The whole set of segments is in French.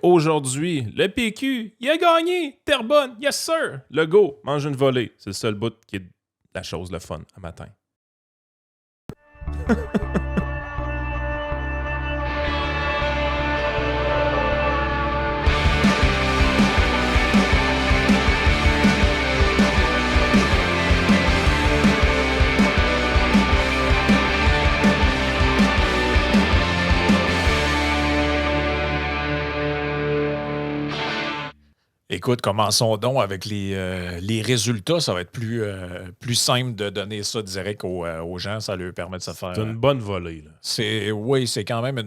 aujourd'hui, le PQ, il a gagné. Terrebonne, yes sir. Legault mange une volée. C'est le seul bout qui est la chose le fun à matin. Écoute, commençons donc avec les résultats. Ça va être plus simple de donner ça direct aux gens. Ça leur permet de se faire. C'est une bonne volée. Là. Oui, c'est quand même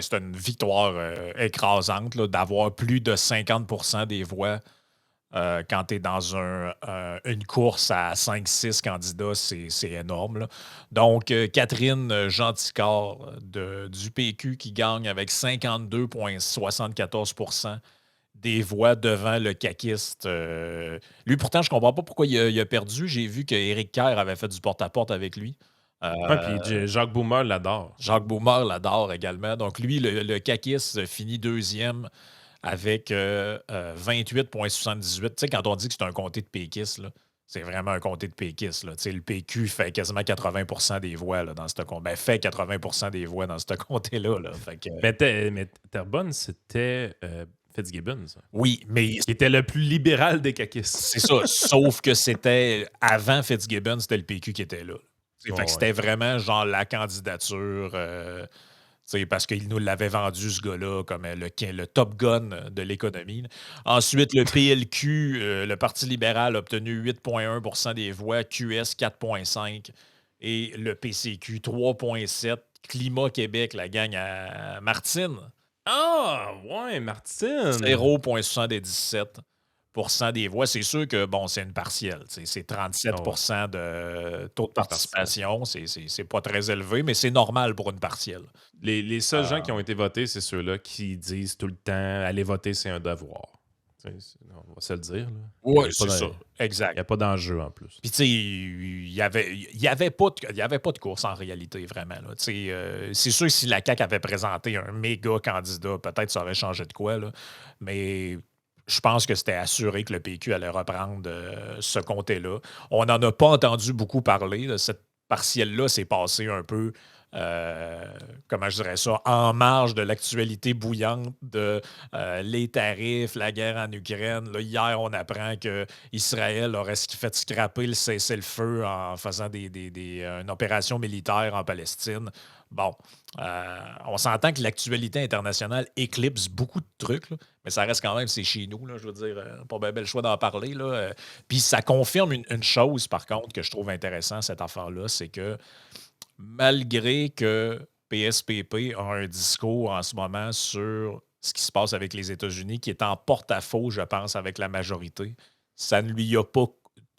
c'est une victoire écrasante là, d'avoir plus de 50% des voix quand tu es dans une course à 5-6 candidats. C'est énorme. Là. Donc, Catherine Genticard du PQ qui gagne avec 52,74% des voix devant le caquiste. Lui, pourtant, je ne comprends pas pourquoi il a perdu. J'ai vu qu'Éric Kerr avait fait du porte-à-porte avec lui. Puis Jacques Boomer l'adore. Jacques Boomer l'adore également. Donc, lui, le caquiste finit deuxième avec 28,78. Tu sais, quand on dit que c'est un comté de péquistes, là, c'est vraiment un comté de péquistes. Là. Tu sais, le PQ fait quasiment 80% des voix là, dans ce comté. Ben, fait 80% des voix dans ce comté-là. Là. Fait que, Mais Terrebonne, c'était Fitzgibbon. Ça. oui, mais qui était le plus libéral des caquistes. c'est ça. Sauf que c'était avant Fitzgibbon, c'était le PQ qui était là. Fait que c'était vraiment genre la candidature. Parce qu'il nous l'avait vendu, ce gars-là, comme le Top Gun de l'économie. Ensuite, le PLQ, le Parti libéral, a obtenu 8,1% des voix, QS 4,5% et le PCQ 3,7%. Climat Québec, la gang à Martine. Ah, ouais, Martine. 0,77% des voix. C'est sûr que, bon, c'est une partielle. C'est 37% de taux de participation. C'est pas très élevé, mais c'est normal pour une partielle. Les seuls gens qui ont été votés, c'est ceux-là qui disent tout le temps « Aller voter, c'est un devoir ». On va se le dire. Oui, c'est ça. Exact. Il n'y a pas d'enjeu en plus. Puis, tu sais, il n'y avait pas de course en réalité, vraiment. Là. C'est sûr que si la CAQ avait présenté un méga candidat, peut-être ça aurait changé de quoi. Là. Mais je pense que c'était assuré que le PQ allait reprendre ce comté-là. On n'en a pas entendu beaucoup parler. Là. Cette partielle-là s'est passée un peu. Comment je dirais ça, en marge de l'actualité bouillante de les tarifs, la guerre en Ukraine. Là, hier, on apprend qu'Israël aurait fait scraper le cessez-le-feu en faisant une opération militaire en Palestine. Bon, on s'entend que l'actualité internationale éclipse beaucoup de trucs, là, mais ça reste quand même, c'est chez nous, là, je veux dire, pas bien le choix d'en parler. Puis ça confirme une chose, par contre, que je trouve intéressant, cette affaire-là, c'est que malgré que PSPP a un discours en ce moment sur ce qui se passe avec les États-Unis, qui est en porte-à-faux, je pense, avec la majorité, ça ne lui a pas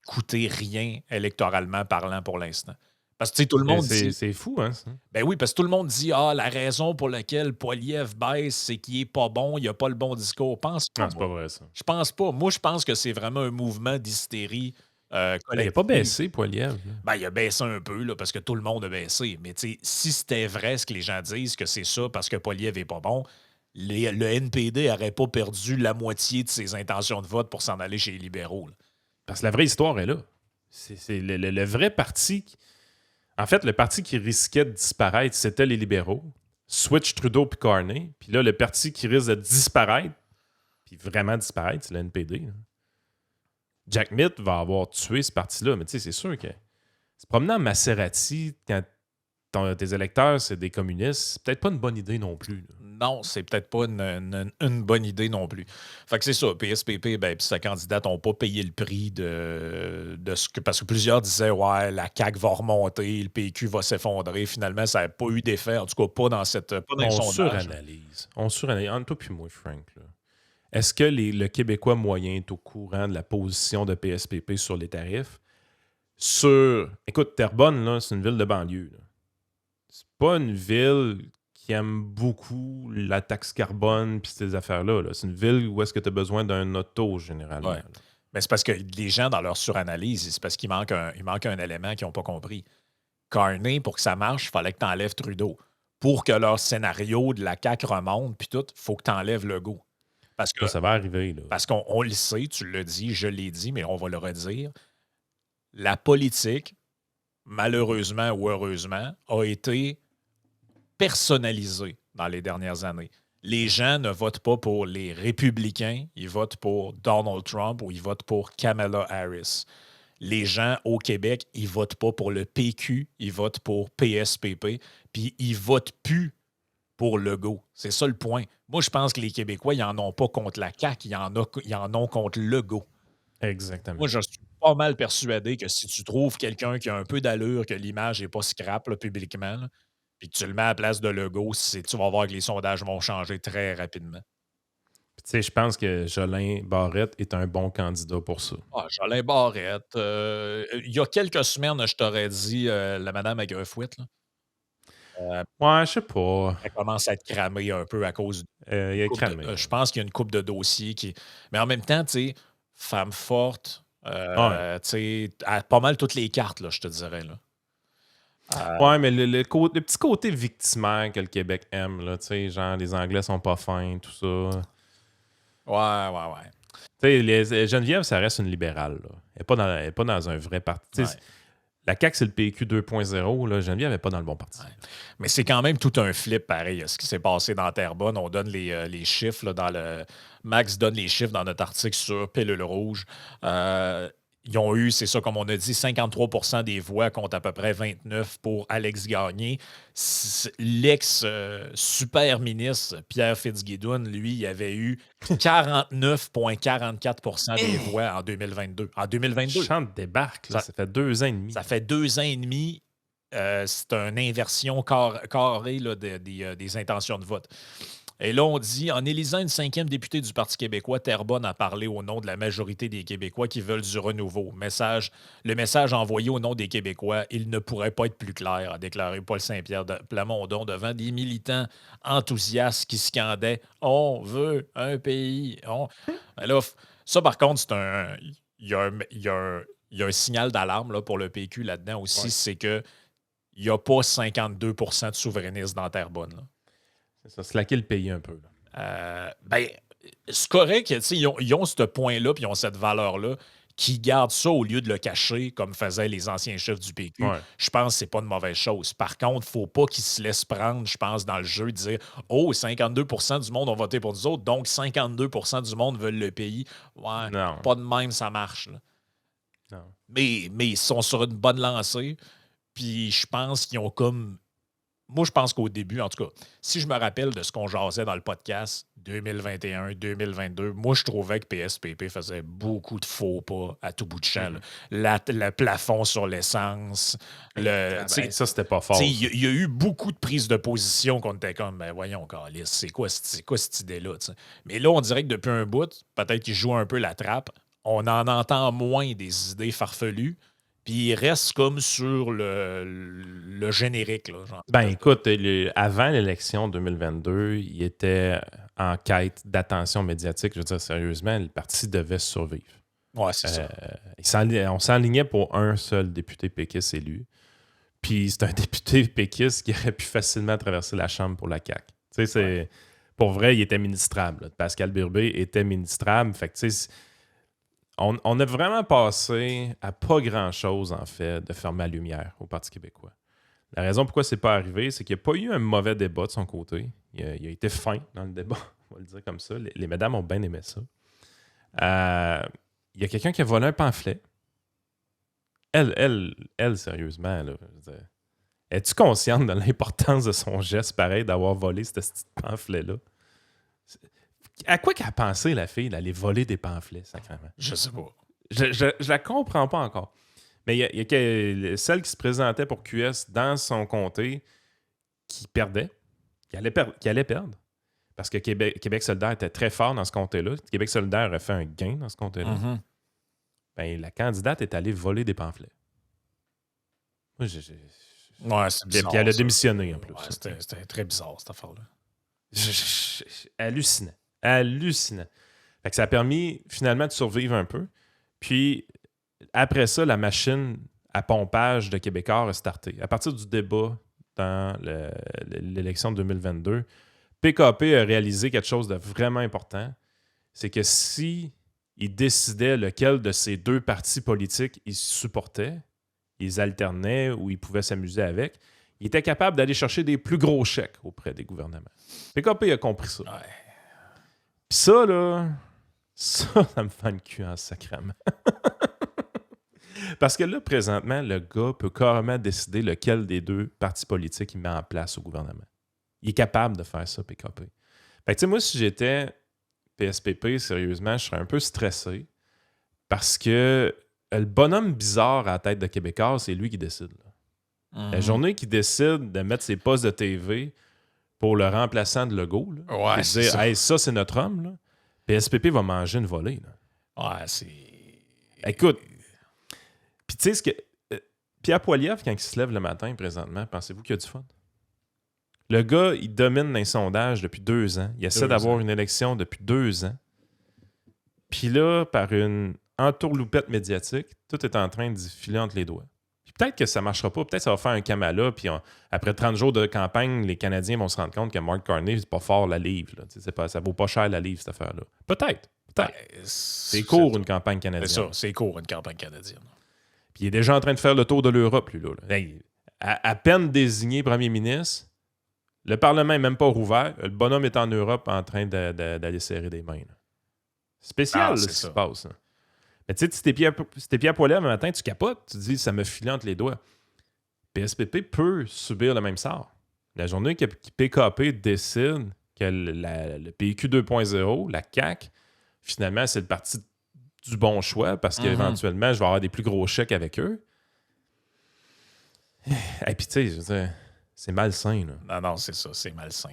coûté rien électoralement parlant pour l'instant. Parce que tout le monde dit... C'est fou, hein, ça? Ben oui, parce que tout le monde dit « Ah, la raison pour laquelle Poilievre baisse, c'est qu'il est pas bon, il n'a pas le bon discours. » Pense pas. Non, c'est pas vrai, ça. Je pense pas. Moi, je pense que c'est vraiment un mouvement d'hystérie il n'a pas baissé, Poilievre. il a baissé un peu, là, parce que tout le monde a baissé. Mais si c'était vrai ce que les gens disent, que c'est ça parce que Poilievre n'est pas bon, le NPD n'aurait pas perdu la moitié de ses intentions de vote pour s'en aller chez les libéraux. Là. Parce que la vraie histoire est là. C'est le vrai parti... En fait, le parti qui risquait de disparaître, c'était les libéraux. Switch Trudeau puis Carney. Puis là, le parti qui risque de disparaître, puis vraiment disparaître, c'est le NPD. Là. Jack Mitt va avoir tué ce parti-là. Mais tu sais, c'est sûr que se promener en Maserati quand tes électeurs, c'est des communistes, c'est peut-être pas une bonne idée non plus. Là. Non, c'est peut-être pas une bonne idée non plus. Fait que c'est ça, PSPP, puis sa candidate n'ont pas payé le prix de ce que... Parce que plusieurs disaient, ouais, la CAQ va remonter, le PQ va s'effondrer. Finalement, ça n'a pas eu d'effet, en tout cas pas dans cette... Pas dans on sondage. suranalyse. On suranalyse. Entre toi puis moi, Frank, là. Est-ce que le Québécois moyen est au courant de la position de PSPP sur les tarifs? Écoute, Terrebonne, là, c'est une ville de banlieue. Là. C'est pas une ville qui aime beaucoup la taxe carbone puis ces affaires-là. Là. C'est une ville où est-ce que tu as besoin d'un auto, généralement. Ouais. Mais c'est parce que les gens, dans leur suranalyse, c'est parce qu'il manque un élément qu'ils n'ont pas compris. Carney, pour que ça marche, il fallait que tu enlèves Trudeau. Pour que leur scénario de la CAQ remonte, puis tout, il faut que tu enlèves Legault. Parce que Ça va arriver. Là. Parce qu'on le sait, tu l'as dit, je l'ai dit, mais on va le redire. La politique, malheureusement ou heureusement, a été personnalisée dans les dernières années. Les gens ne votent pas pour les républicains, ils votent pour Donald Trump ou ils votent pour Kamala Harris. Les gens au Québec, ils votent pas pour le PQ, ils votent pour PSPP, puis ils votent plus pour Legault. C'est ça le point. Moi, je pense que les Québécois, ils n'en ont pas contre la CAQ, ils en ont contre Legault. Exactement. Moi, je suis pas mal persuadé que si tu trouves quelqu'un qui a un peu d'allure, que l'image n'est pas scrap là, publiquement, là, puis que tu le mets à la place de Legault, tu vas voir que les sondages vont changer très rapidement. Tu sais, je pense que Jolin Barrette est un bon candidat pour ça. Ah, Jolin Barrette. Il y a quelques semaines, je t'aurais dit la madame Aigrefouette, là. Ouais, je sais pas. Elle commence à être cramée un peu à cause Il est cramé. je pense qu'il y a une coupe de dossiers qui. Mais en même temps, tu sais, femme forte, Ouais. tu sais, elle a pas mal toutes les cartes, là, je te dirais. Là. Ouais, mais le petit côté victimaire que le Québec aime, là, tu sais, genre les Anglais sont pas fins, tout ça. Ouais. Tu sais, Geneviève, ça reste une libérale. Là. Elle n'est pas dans un vrai parti. Tu sais, Ouais. la CAQ, c'est le PQ 2.0. Là. Geneviève n'est pas dans le bon parti. Ouais. Mais c'est quand même tout un flip pareil, ce qui s'est passé dans Terrebonne. On donne les chiffres là, dans le. Max donne les chiffres dans notre article sur Pilule Rouge. Ils ont eu, c'est ça, comme on a dit, 53 des voix contre à peu près 29 pour Alex Gagné. L'ex-super ministre Pierre Fitzgibbon, lui, il avait eu 49,44 des voix en 2022. En 2022. Chante débarque, là, ça fait 2 ans et demi. Ça fait 2 ans et demi. C'est une inversion carrée là, des intentions de vote. Et là, on dit, en élisant une 5e députée du Parti québécois, Terrebonne a parlé au nom de la majorité des Québécois qui veulent du renouveau. Le message envoyé au nom des Québécois, il ne pourrait pas être plus clair, a déclaré Paul Saint-Pierre de Plamondon devant des militants enthousiastes qui scandaient « On veut un pays! » Ben là, ça, par contre, c'est un... Il y a un signal d'alarme là, pour le PQ là-dedans aussi, Ouais. c'est que il n'y a pas 52 de souverainistes dans Terrebonne. Là. C'est ça, slacker le pays un peu. Ben, c'est correct, ils ont ce point-là, puis ils ont cette valeur-là, qui gardent ça au lieu de le cacher, comme faisaient les anciens chefs du PQ. Ouais. Je pense que c'est pas une mauvaise chose. Par contre, il ne faut pas qu'ils se laissent prendre, je pense, dans le jeu, de dire « Oh, 52 du monde ont voté pour nous autres, donc 52 du monde veulent le pays. » Ouais, Non. pas de même, ça marche. Là. Non. Mais ils sont sur une bonne lancée, puis je pense qu'ils ont comme... Moi, je pense qu'au début, en tout cas, si je me rappelle de ce qu'on jasait dans le podcast 2021, 2022, moi, je trouvais que PSPP faisait beaucoup de faux pas à tout bout de champ. Là. Le plafond sur l'essence. Ça, c'était pas fort. Il y a eu beaucoup de prises de position qu'on était comme, ben voyons, Calice, c'est quoi cette idée-là? T'sais? Mais là, on dirait que depuis un bout, peut-être qu'ils jouent un peu la trappe. On en entend moins des idées farfelues. Puis il reste comme sur le générique. Là, genre. Ben écoute, avant l'élection 2022, il était en quête d'attention médiatique. Je veux dire, sérieusement, le parti devait survivre. Ouais, c'est ça. On s'enlignait pour un seul député péquiste élu. Puis c'est un député péquiste qui aurait pu facilement traverser la Chambre pour la CAQ. Tu sais, pour vrai, il était ministrable. Là. Pascal Birbé était ministrable. Fait que tu sais, on a vraiment passé à pas grand-chose, en fait, de fermer la lumière au Parti québécois. La raison pourquoi c'est pas arrivé, c'est qu'il n'y a pas eu un mauvais débat de son côté. Il a été fin dans le débat, on va le dire comme ça. Les madames ont bien aimé ça. Il y a quelqu'un qui a volé un pamphlet. Elle sérieusement, là, es-tu consciente de l'importance de son geste pareil d'avoir volé ce petit pamphlet-là? À quoi qu'elle a pensé, la fille, d'aller voler des pamphlets, sacrément? Je sais pas. Je la comprends pas encore. Mais il y a celle qui se présentait pour QS dans son comté qui perdait, qui allait perdre. Parce que Québec solidaire était très fort dans ce comté-là. Québec solidaire a fait un gain dans ce comté-là. Mm-hmm. Ben, la candidate est allée voler des pamphlets. Moi, Ouais, c'est bizarre. Puis elle a démissionné en plus. Ouais, c'était très bizarre, cette affaire-là. Hallucinant. Fait que ça a permis finalement de survivre un peu. Puis après ça, la machine à pompage de Québécois a starté. À partir du débat dans l'élection de 2022, PKP a réalisé quelque chose de vraiment important. c'est que si il décidait lequel de ces deux partis politiques il supportait, ils alternaient ou il pouvait s'amuser avec, il était capable d'aller chercher des plus gros chèques auprès des gouvernements. PKP a compris ça. Ouais. Puis ça, là, ça me fait le cul en sacrament. Parce que là, présentement, le gars peut carrément décider lequel des deux partis politiques il met en place au gouvernement. Il est capable de faire ça, PKP. Fait que, tu sais, moi, si j'étais PSPP, sérieusement, je serais un peu stressé parce que le bonhomme bizarre à la tête de Québécois, c'est lui qui décide. Là. La journée qu'il décide de mettre ses postes de TV pour le remplaçant de Legault, là, Ouais, et de dire « Hey, ça, c'est notre homme », là, PSPP va manger une volée. Là. Ouais, c'est... Écoute, puis tu sais ce que... Pierre Poilievre, quand il se lève le matin, présentement, pensez-vous qu'il y a du fun? Le gars, il domine les sondages depuis 2 ans. Il essaie d'avoir une élection depuis 2 ans. Puis là, par une entourloupette médiatique, tout est en train d'y filer entre les doigts. Puis peut-être que ça ne marchera pas. Peut-être que ça va faire un Kamala. Puis après 30 jours de campagne, les Canadiens vont se rendre compte que Mark Carney, c'est pas fort la livre. Là. Ça vaut pas cher la livre, cette affaire-là. Peut-être. C'est court, une campagne canadienne. C'est ça, c'est court, une campagne canadienne. Puis il est déjà en train de faire le tour de l'Europe, lui. Là. Hey, à peine désigné premier ministre, le Parlement n'est même pas rouvert. Le bonhomme est en Europe en train d'aller serrer des mains. Là. Spécial, là, ce qui se passe. Là. Mais tu sais, si t'es pieds à poil le matin, tu capotes. Tu te dis, ça me file entre les doigts. PSPP peut subir le même sort. La journée que PKP décide que le PQ 2.0, la CAQ, finalement, c'est le parti du bon choix parce qu'éventuellement, je vais avoir des plus gros chèques avec eux. Et puis, tu sais, je veux dire, c'est malsain. Là. Non, c'est ça, c'est malsain.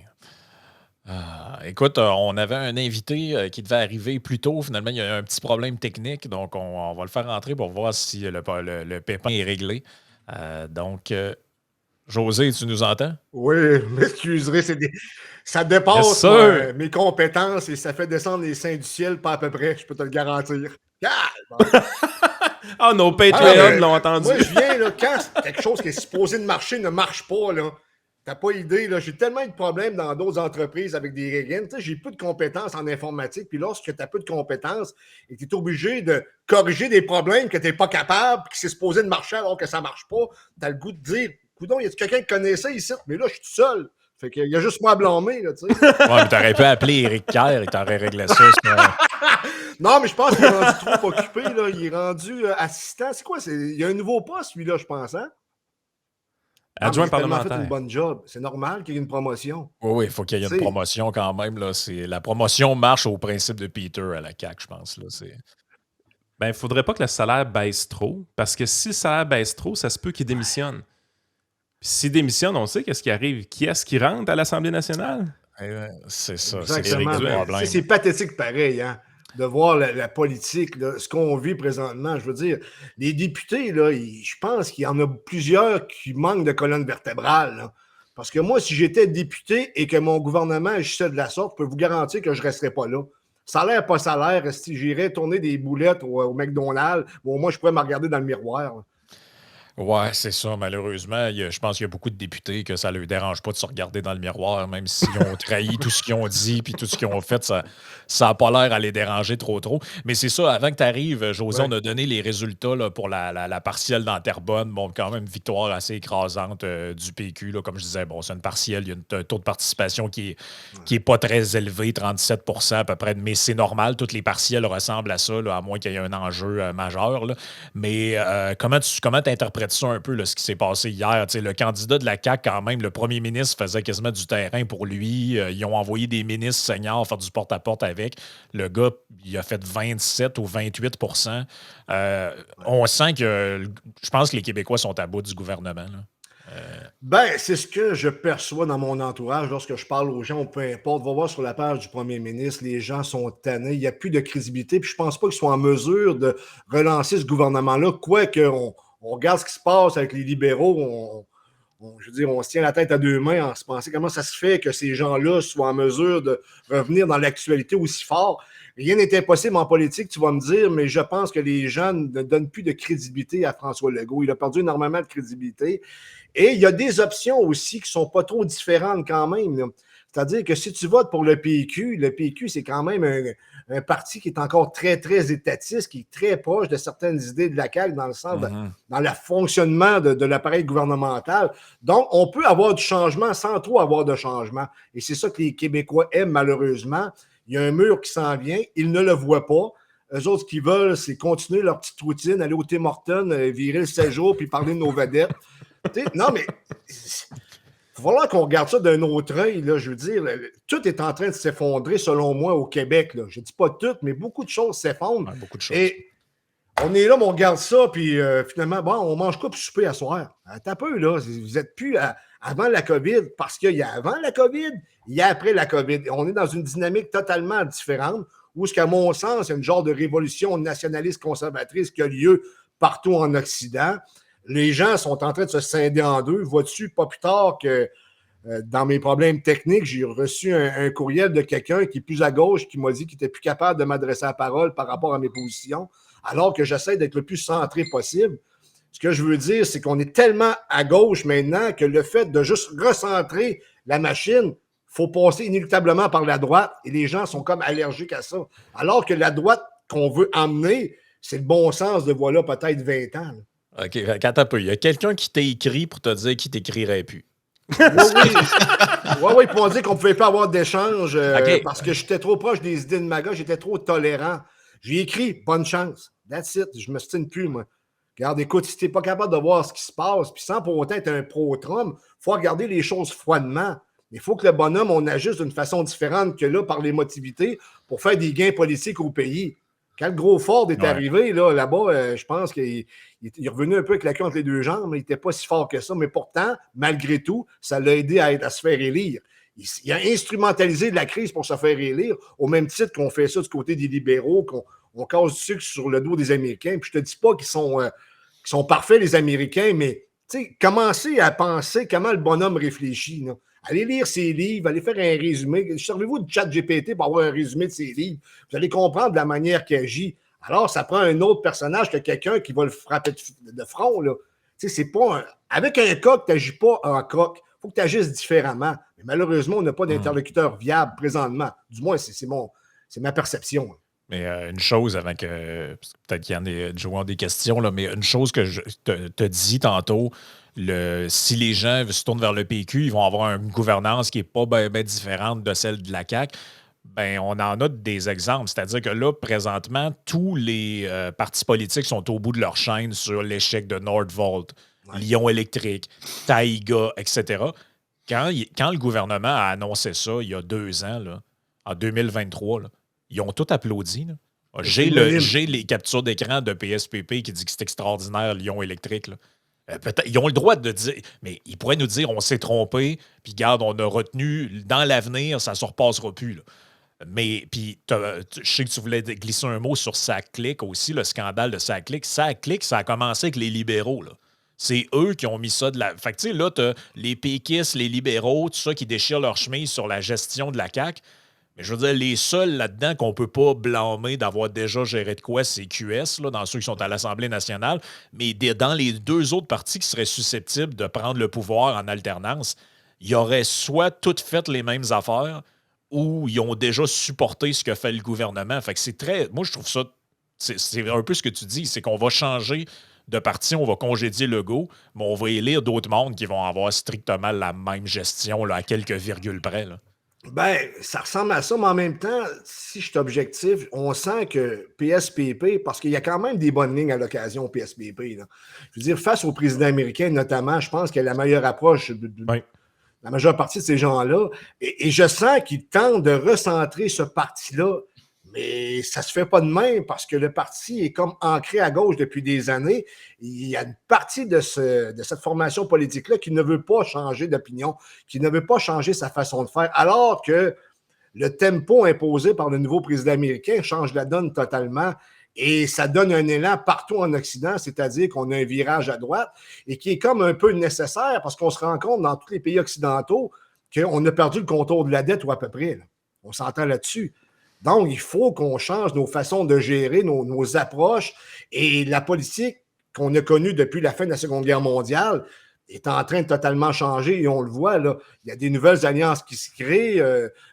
Écoute, on avait un invité qui devait arriver plus tôt. Finalement, il y a eu un petit problème technique, donc on va le faire rentrer pour voir si le pépin est réglé. José, tu nous entends? Oui, m'excuserez, ça dépasse mes compétences et ça fait descendre les seins du ciel, pas à peu près, je peux te le garantir. Nos Patreons l'ont entendu. Moi, je viens, là, quand quelque chose qui est supposé de marcher ne marche pas, là. T'as pas idée, là. J'ai tellement eu de problèmes dans d'autres entreprises avec des riggins. J'ai peu de compétences en informatique. Puis lorsque tu as peu de compétences et que tu es obligé de corriger des problèmes que tu n'es pas capable, que c'est supposé de marcher alors que ça ne marche pas, tu as le goût de dire coudonc, y a quelqu'un qui connaît ça ici? Mais là, je suis tout seul. Fait qu'il y a juste moi à blâmer, là, tu sais. Ouais, mais t'aurais pu appeler Éric Kerr et t'aurais réglé ça. Non, mais je pense qu'il est rendu trop occupé, là. Il est rendu assistant. C'est quoi? Il y a un nouveau poste, lui-là, je pense, hein? Adjoint parlementaire. Il a fait une bonne job. C'est normal qu'il y ait une promotion. Oui, il faut qu'il y ait une promotion quand même. Là. La promotion marche au principe de Peter à la CAQ, je pense. Là. Ben, il ne faudrait pas que le salaire baisse trop, parce que si le salaire baisse trop, ça se peut qu'il démissionne. Puis s'il démissionne, on sait qu'est-ce qui arrive. Qui est-ce qui rentre à l'Assemblée nationale? C'est ça. C'est pathétique pareil, hein? De voir la politique, là, ce qu'on vit présentement. Je veux dire, les députés, là, je pense qu'il y en a plusieurs qui manquent de colonne vertébrale. Là. Parce que moi, si j'étais député et que mon gouvernement agissait de la sorte, je peux vous garantir que je ne resterais pas là. Salaire, pas salaire, j'irais tourner des boulettes au McDonald's. Bon, moi, je pourrais me regarder dans le miroir. Là. Ouais, c'est ça, malheureusement. Je pense qu'il y a beaucoup de députés que ça ne leur dérange pas de se regarder dans le miroir, même s'ils ont trahi tout ce qu'ils ont dit puis tout ce qu'ils ont fait, ça n'a pas l'air à les déranger trop. Mais c'est ça, avant que tu arrives, José, on a donné les résultats là, pour la partielle dans Terrebonne. Bon, quand même, victoire assez écrasante du PQ. Là, comme je disais, bon, c'est une partielle, il y a un taux de participation qui est pas très élevé, 37 à peu près, mais c'est normal. Toutes les partielles ressemblent à ça, là, à moins qu'il y ait un enjeu majeur. Là. Mais comment tu interprètes ça un peu, là, ce qui s'est passé hier. Le candidat de la CAQ, quand même, le premier ministre faisait quasiment du terrain pour lui. Ils ont envoyé des ministres seniors faire du porte-à-porte avec. Le gars, il a fait 27 ou 28 On sent que je pense que les Québécois sont à bout du gouvernement. Là. C'est ce que je perçois dans mon entourage lorsque je parle aux gens, peu importe. Va voir sur la page du premier ministre, les gens sont tannés, il n'y a plus de crédibilité. Puis je pense pas qu'ils soient en mesure de relancer ce gouvernement-là, quoique on regarde ce qui se passe avec les libéraux, je veux dire, on se tient la tête à deux mains en se pensant comment ça se fait que ces gens-là soient en mesure de revenir dans l'actualité aussi fort. Rien n'est impossible en politique, tu vas me dire, mais je pense que les gens ne donnent plus de crédibilité à François Legault. Il a perdu énormément de crédibilité. Et il y a des options aussi qui ne sont pas trop différentes quand même. C'est-à-dire que si tu votes pour le PQ, c'est quand même un parti qui est encore très, très étatiste, qui est très proche de certaines idées de la CAQ dans le sens dans le fonctionnement de l'appareil gouvernemental. Donc, on peut avoir du changement sans trop avoir de changement. Et c'est ça que les Québécois aiment, malheureusement. Il y a un mur qui s'en vient, ils ne le voient pas. Eux autres, ce qu'ils veulent, c'est continuer leur petite routine, aller au Tim Hortons, virer le séjour, puis parler de nos vedettes. Non, mais il va falloir qu'on regarde ça d'un autre œil. Là, je veux dire, tout est en train de s'effondrer, selon moi, au Québec. Là. Je ne dis pas tout, mais beaucoup de choses s'effondrent. Ouais, beaucoup de choses. Et on est là, mais on regarde ça, puis finalement, bon, on mange quoi pour souper à soir? Attends un peu, là. Vous n'êtes plus avant la COVID, parce qu'il y a avant la COVID, il y a après la COVID. On est dans une dynamique totalement différente, où, qu'à mon sens, il y a une genre de révolution nationaliste conservatrice qui a lieu partout en Occident. Les gens sont en train de se scinder en deux. Vois-tu, pas plus tard que dans mes problèmes techniques, j'ai reçu un courriel de quelqu'un qui est plus à gauche, qui m'a dit qu'il n'était plus capable de m'adresser la parole par rapport à mes positions, alors que j'essaie d'être le plus centré possible. Ce que je veux dire, c'est qu'on est tellement à gauche maintenant que le fait de juste recentrer la machine, il faut passer inéluctablement par la droite et les gens sont comme allergiques à ça. Alors que la droite qu'on veut emmener, c'est le bon sens de voilà peut-être 20 ans. Là. OK, attends un peu. Il y a quelqu'un qui t'a écrit pour te dire qu'il t'écrirait plus. Oui, pour dire qu'on ne pouvait pas avoir d'échange parce que j'étais trop proche des idées de MAGA, j'étais trop tolérant. J'ai écrit « Bonne chance ». That's it. Je me stine plus, moi. Regarde, écoute, si tu n'es pas capable de voir ce qui se passe, puis sans pour autant être un pro-Trump, il faut regarder les choses froidement. Il faut que le bonhomme, on agisse d'une façon différente que là, par l'émotivité, pour faire des gains politiques au pays. Quand le gros Ford est arrivé, là-bas, je pense qu'il est revenu un peu avec la queue entre les deux jambes. Il n'était pas si fort que ça, mais pourtant, malgré tout, ça l'a aidé à se faire élire. Il a instrumentalisé la crise pour se faire élire, au même titre qu'on fait ça du côté des libéraux, qu'on casse du sucre sur le dos des Américains. Puis je te dis pas qu'ils sont parfaits, les Américains, mais commencez à penser comment le bonhomme réfléchit. Là. Allez lire ses livres, allez faire un résumé. Servez-vous de ChatGPT pour avoir un résumé de ses livres. Vous allez comprendre de la manière qu'il agit. Alors, ça prend un autre personnage que quelqu'un qui va le frapper de front. Là. C'est pas avec un coq, tu n'agis pas en coq. Il faut que tu agisses différemment. Mais malheureusement, on n'a pas d'interlocuteur viable présentement. Du moins, c'est ma perception. Mais une chose, avant que peut-être qu'il y en ait des questions, là, mais une chose que je te dis tantôt, si les gens se tournent vers le PQ, ils vont avoir une gouvernance qui n'est pas bien différente de celle de la CAQ. Ben, on en a des exemples. C'est-à-dire que là, présentement, tous les partis politiques sont au bout de leur chaîne sur l'échec de Nordvolt, Lion Électrique, Taïga, etc. Quand le gouvernement a annoncé ça il y a 2 ans, là, en 2023, là, ils ont tout applaudi. Là. J'ai les captures d'écran de PSPP qui dit que c'est extraordinaire, Lion Électrique. Là. Peut-être, ils ont le droit de dire, mais ils pourraient nous dire on s'est trompé, puis regarde, on a retenu, dans l'avenir, ça ne se repassera plus. Là. Mais, puis, je sais que tu voulais glisser un mot sur SACLIC aussi, le scandale de SACLIC. SACLIC, ça a commencé avec les libéraux. Là. C'est eux qui ont mis ça de la. Fait que, tu sais, là, tu as les péquistes, les libéraux, tout ça qui déchirent leur chemise sur la gestion de la CAQ. Mais je veux dire, les seuls là-dedans qu'on ne peut pas blâmer d'avoir déjà géré de quoi, c'est QS, là, dans ceux qui sont à l'Assemblée nationale. Mais dans les 2 autres partis qui seraient susceptibles de prendre le pouvoir en alternance, ils auraient soit toutes fait les mêmes affaires ou ils ont déjà supporté ce que fait le gouvernement. Fait que c'est très. Moi, je trouve ça. C'est un peu ce que tu dis, c'est qu'on va changer de parti, on va congédier Legault, mais on va élire d'autres mondes qui vont avoir strictement la même gestion là, à quelques virgules près. Là. Ben, ça ressemble à ça, mais en même temps, si je suis objectif, on sent que PSPP, parce qu'il y a quand même des bonnes lignes à l'occasion PSPP. Là. Je veux dire, face au président américain, notamment, je pense qu'il y a la meilleure approche de la majeure partie de ces gens-là. Et je sens qu'ils tentent de recentrer ce parti-là, mais ça ne se fait pas de même parce que le parti est comme ancré à gauche depuis des années. Il y a une partie de cette formation politique-là qui ne veut pas changer d'opinion, qui ne veut pas changer sa façon de faire, alors que le tempo imposé par le nouveau président américain change la donne totalement et ça donne un élan partout en Occident, c'est-à-dire qu'on a un virage à droite et qui est comme un peu nécessaire parce qu'on se rend compte dans tous les pays occidentaux qu'on a perdu le contour de la dette ou à peu près. Là. On s'entend là-dessus. Donc, il faut qu'on change nos façons de gérer, nos approches et la politique qu'on a connue depuis la fin de la Seconde Guerre mondiale. est en train de totalement changer et on le voit, là. Il y a des nouvelles alliances qui se créent.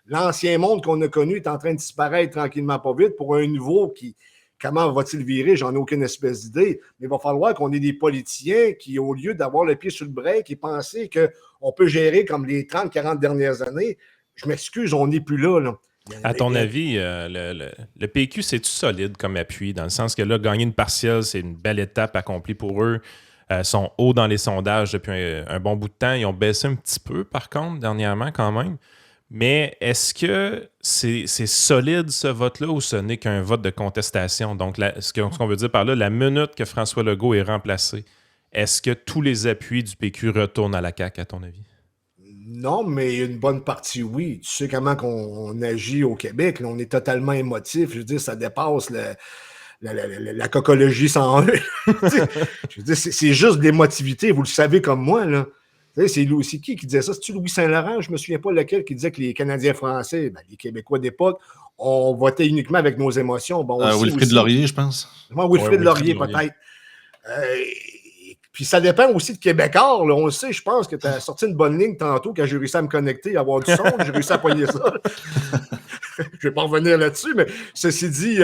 L'ancien monde qu'on a connu est en train de disparaître tranquillement pas vite pour un nouveau qui, comment va-t-il virer? J'en ai aucune espèce d'idée. Mais il va falloir qu'on ait des politiciens qui, au lieu d'avoir le pied sur le break et penser qu'on peut gérer comme les 30-40 dernières années, je m'excuse, on n'est plus là, là. À ton avis, le PQ, c'est-tu solide comme appui? Dans le sens que là, gagner une partielle, c'est une belle étape accomplie pour eux. Ils sont hauts dans les sondages depuis un bon bout de temps. Ils ont baissé un petit peu, par contre, dernièrement, quand même. Mais est-ce que c'est solide, ce vote-là, ou ce n'est qu'un vote de contestation? Donc, ce qu'on veut dire par là, la minute que François Legault est remplacé, est-ce que tous les appuis du PQ retournent à la CAQ, à ton avis? Non, mais une bonne partie, oui. Tu sais comment on agit au Québec. Là, on est totalement émotif. Je veux dire, ça dépasse la cocologie 101. Je veux dire, c'est juste de l'émotivité. Vous le savez comme moi, là. C'est qui disait ça? C'est-tu Louis Saint-Laurent? Je ne me souviens pas lequel qui disait que les Canadiens français, ben, les Québécois d'époque, on votait uniquement avec nos émotions. Bon, Wilfrid Laurier, je pense. Wilfrid Laurier, peut-être. Puis ça dépend aussi de Québécois. Là, on le sait, je pense que tu as sorti une bonne ligne tantôt quand j'ai réussi à me connecter, à avoir du son. J'ai réussi à pogner ça. Je ne vais pas revenir là-dessus, mais ceci dit,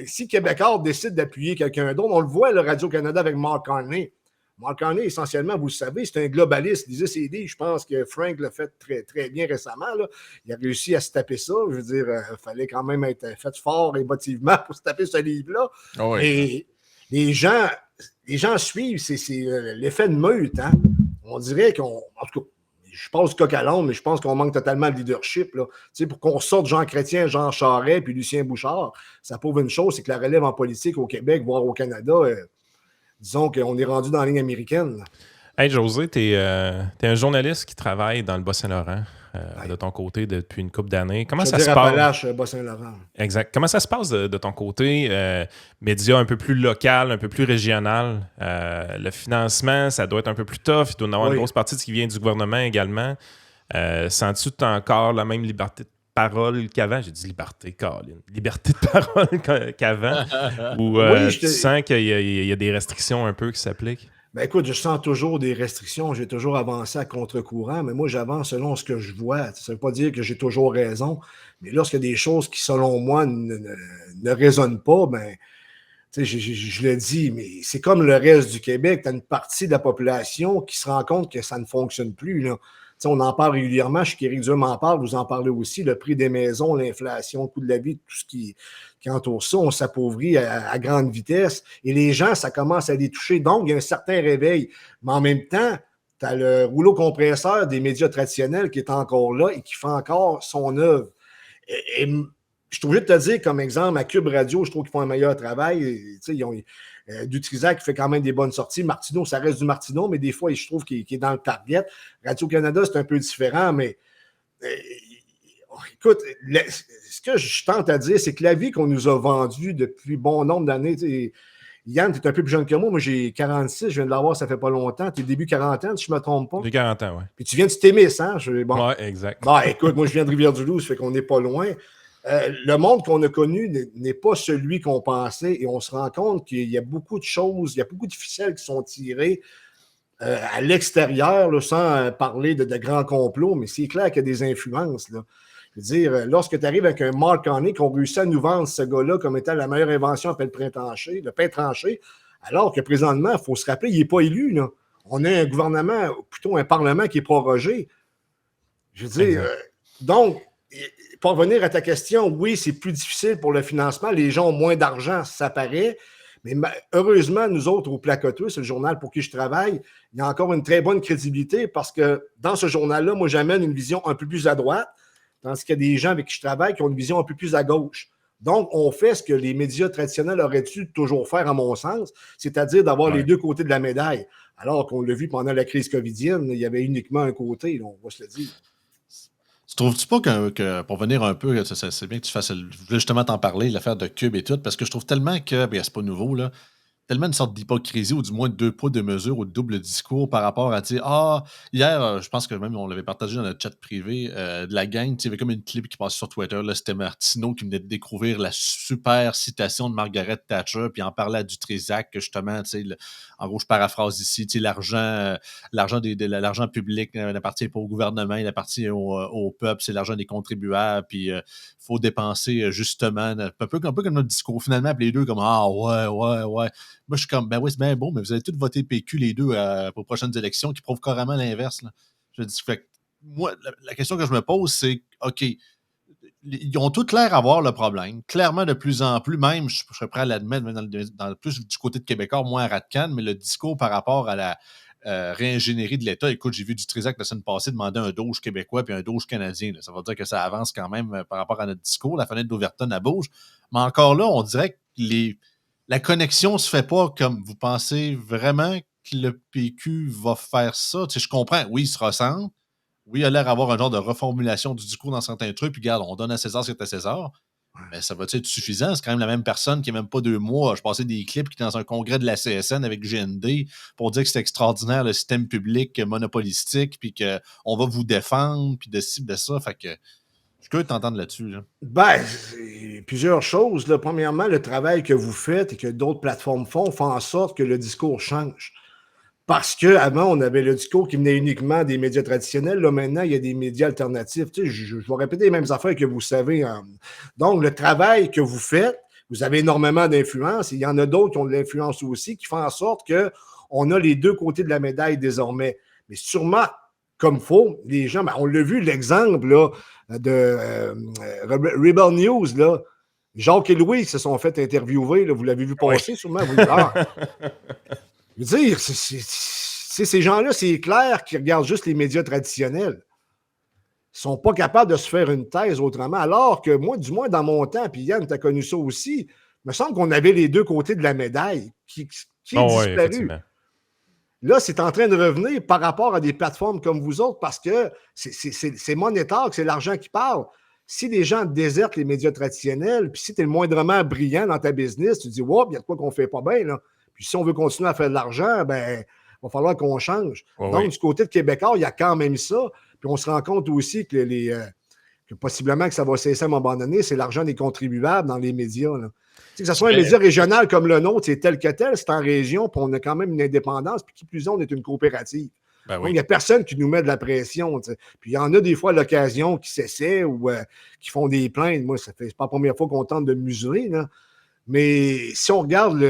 si Québécois décide d'appuyer quelqu'un d'autre, on le voit, le Radio-Canada avec Mark Carney. Mark Carney, essentiellement, vous le savez, c'est un globaliste. Lisez ses livres. Je pense que Frank l'a fait très, très bien récemment. Là. Il a réussi à se taper ça. Je veux dire, il fallait quand même être fait fort émotivement pour se taper ce livre-là. Oh oui. Et les gens suivent. C'est l'effet de meute. Hein? On dirait qu'on... En tout cas, je passe du coq à l'âne, mais je pense qu'on manque totalement de leadership. Là. Pour qu'on sorte Jean Chrétien, Jean Charest puis Lucien Bouchard, ça prouve une chose, c'est que la relève en politique au Québec, voire au Canada... disons qu'on est rendu dans la ligne américaine. Hey José, t'es un journaliste qui travaille dans le Bas-Saint-Laurent de ton côté depuis une couple d'années. Comment ça se passe? Appalaches, Bas-Saint-Laurent. Exact. Comment ça se passe de ton côté? Médias un peu plus local, un peu plus régional. Le financement, ça doit être un peu plus tough. Il doit y en avoir une grosse partie de ce qui vient du gouvernement également. Sens-tu encore la même liberté de parole qu'avant? J'ai dit liberté, Colin. Liberté de parole qu'avant? Ou tu sens qu'il y a des restrictions un peu qui s'appliquent? Ben écoute, je sens toujours des restrictions. J'ai toujours avancé à contre-courant, mais moi, j'avance selon ce que je vois. Ça ne veut pas dire que j'ai toujours raison, mais lorsqu'il y a des choses qui, selon moi, ne résonnent pas, ben, je le dis, mais c'est comme le reste du Québec. Tu as une partie de la population qui se rend compte que ça ne fonctionne plus, là. On en parle régulièrement, je suis qu'Éric Duhem m'en parle, vous en parlez aussi, le prix des maisons, l'inflation, le coût de la vie, tout ce qui entoure ça, on s'appauvrit à grande vitesse. Et les gens, ça commence à les toucher. Donc, il y a un certain réveil. Mais en même temps, tu as le rouleau compresseur des médias traditionnels qui est encore là et qui fait encore son œuvre. Et je suis obligé de te dire, comme exemple, à Cube Radio, je trouve qu'ils font un meilleur travail. Ils ont Dutrisac qui fait quand même des bonnes sorties. Martineau, ça reste du Martineau, mais des fois, je trouve qu'il est dans le target. Radio-Canada, c'est un peu différent, mais écoute, ce que je tente à dire, c'est que la vie qu'on nous a vendue depuis bon nombre d'années, Yann, tu es un peu plus jeune que moi. Moi, j'ai 46, je viens de l'avoir, ça fait pas longtemps. Tu es début quarantaine, si je me trompe pas. J'ai 40 ans, oui. Puis tu viens de Témis, hein? Oui, exact. Bon, écoute, moi, je viens de Rivière-du-Loup, ça fait qu'on n'est pas loin. Le monde qu'on a connu n'est pas celui qu'on pensait et on se rend compte qu'il y a beaucoup de choses, il y a beaucoup de ficelles qui sont tirées à l'extérieur, là, sans parler de grands complots, mais c'est clair qu'il y a des influences. Là. Je veux dire, lorsque tu arrives avec un Mark Carney qu'on réussit à nous vendre ce gars-là comme étant la meilleure invention après le pain tranché, alors que présentement, il faut se rappeler, il n'est pas élu. Là. On a un gouvernement, plutôt un parlement qui est prorogé. Je veux dire, donc, pour revenir à ta question, oui, c'est plus difficile pour le financement. Les gens ont moins d'argent, ça paraît. Mais heureusement, nous autres, au Placoteux, c'est le journal pour qui je travaille, il y a encore une très bonne crédibilité parce que dans ce journal-là, moi, j'amène une vision un peu plus à droite, tandis qu'il y a des gens avec qui je travaille qui ont une vision un peu plus à gauche. Donc, on fait ce que les médias traditionnels auraient dû toujours faire, à mon sens, c'est-à-dire d'avoir les deux côtés de la médaille. Alors qu'on l'a vu pendant la crise covidienne, il y avait uniquement un côté, là, on va se le dire. Trouves-tu pas que pour venir un peu, c'est bien que tu fasses. Je voulais justement t'en parler, l'affaire de Cube et tout, parce que je trouve tellement que, c'est pas nouveau, là. tellement une sorte d'hypocrisie ou du moins deux poids, deux mesures ou de double discours par rapport à, hier, je pense que même on l'avait partagé dans notre chat privé de la gang, il y avait comme une clip qui passait sur Twitter, là, c'était Martineau qui venait de découvrir la super citation de Margaret Thatcher, puis en parlait à Dutrisac, que justement, en gros, je paraphrase ici, l'argent public n'appartient pas au gouvernement, il appartient au peuple, c'est l'argent des contribuables, puis faut dépenser justement, un peu comme notre discours finalement, puis les deux comme « Ah ouais. » Moi, je suis comme, ben oui, c'est bien beau, mais vous allez tous voter PQ les deux pour les prochaines élections qui prouvent carrément l'inverse. Là. Je dis, fait que, moi, la question que je me pose, c'est, OK, ils ont tout l'air à voir le problème. Clairement, de plus en plus, même, je serais prêt à l'admettre, plus du côté de Québécois, moins à Radcan, mais le discours par rapport à la réingénierie de l'État. Écoute, j'ai vu Dutrisac la semaine passée demander un Doge québécois puis un Doge canadien. Là. Ça veut dire que ça avance quand même par rapport à notre discours. La fenêtre d'Overton, elle bouge. Mais encore là, on dirait que la connexion se fait pas comme vous pensez vraiment que le PQ va faire ça. Tu sais, je comprends. Oui, il se ressemble. Oui, il a l'air d'avoir un genre de reformulation du discours dans certains trucs. Puis regarde, on donne à César ce qui est à César. Mais ça va-tu être suffisant? C'est quand même la même personne qui n'a même pas 2 mois. Je passais des clips qui étaient dans un congrès de la CSN avec GND pour dire que c'est extraordinaire le système public monopolistique, puis qu'on va vous défendre, puis de ci, de ça. Fait que je suis curieux de t'entendre là-dessus. Là. Ben, plusieurs choses. Là. Premièrement, le travail que vous faites et que d'autres plateformes font fait en sorte que le discours change. Parce qu'avant, on avait le discours qui venait uniquement des médias traditionnels. Là, maintenant, il y a des médias alternatifs. Tu sais, je vais répéter les mêmes affaires que vous savez. Donc, le travail que vous faites, vous avez énormément d'influence. Il y en a d'autres qui ont de l'influence aussi, qui font en sorte qu'on a les deux côtés de la médaille désormais. Mais sûrement, comme il faut, les gens, on l'a vu, l'exemple là, de Rebel News, là, Jacques et Louis se sont fait interviewer. Là, vous l'avez vu passer, sûrement. Vous Je veux dire, ces gens-là, c'est clair qu'ils regardent juste les médias traditionnels. Ils ne sont pas capables de se faire une thèse autrement. Alors que moi, du moins dans mon temps, puis Yann, tu as connu ça aussi, il me semble qu'on avait les deux côtés de la médaille qui est disparu. Là, c'est en train de revenir par rapport à des plateformes comme vous autres parce que c'est monétaire, c'est l'argent qui parle. Si les gens désertent les médias traditionnels, puis si tu es le moindrement brillant dans ta business, tu te dis, wow, il y a de quoi qu'on ne fait pas bien, là. Puis si on veut continuer à faire de l'argent, ben, il va falloir qu'on change. Donc, du côté de Québécois, il y a quand même ça. Puis on se rend compte aussi que, que possiblement que ça va cesser à un moment donné, c'est l'argent des contribuables dans les médias. Là. Que ce soit un média régional comme le nôtre, c'est tel que tel, c'est en région, puis on a quand même une indépendance, puis qui plus est, on est une coopérative. Donc, il n'y a personne qui nous met de la pression. T'sais. Puis il y en a des fois à l'occasion qui s'essaient ou qui font des plaintes. Moi, c'est pas la première fois qu'on tente de mesurer. Là. Mais si on regarde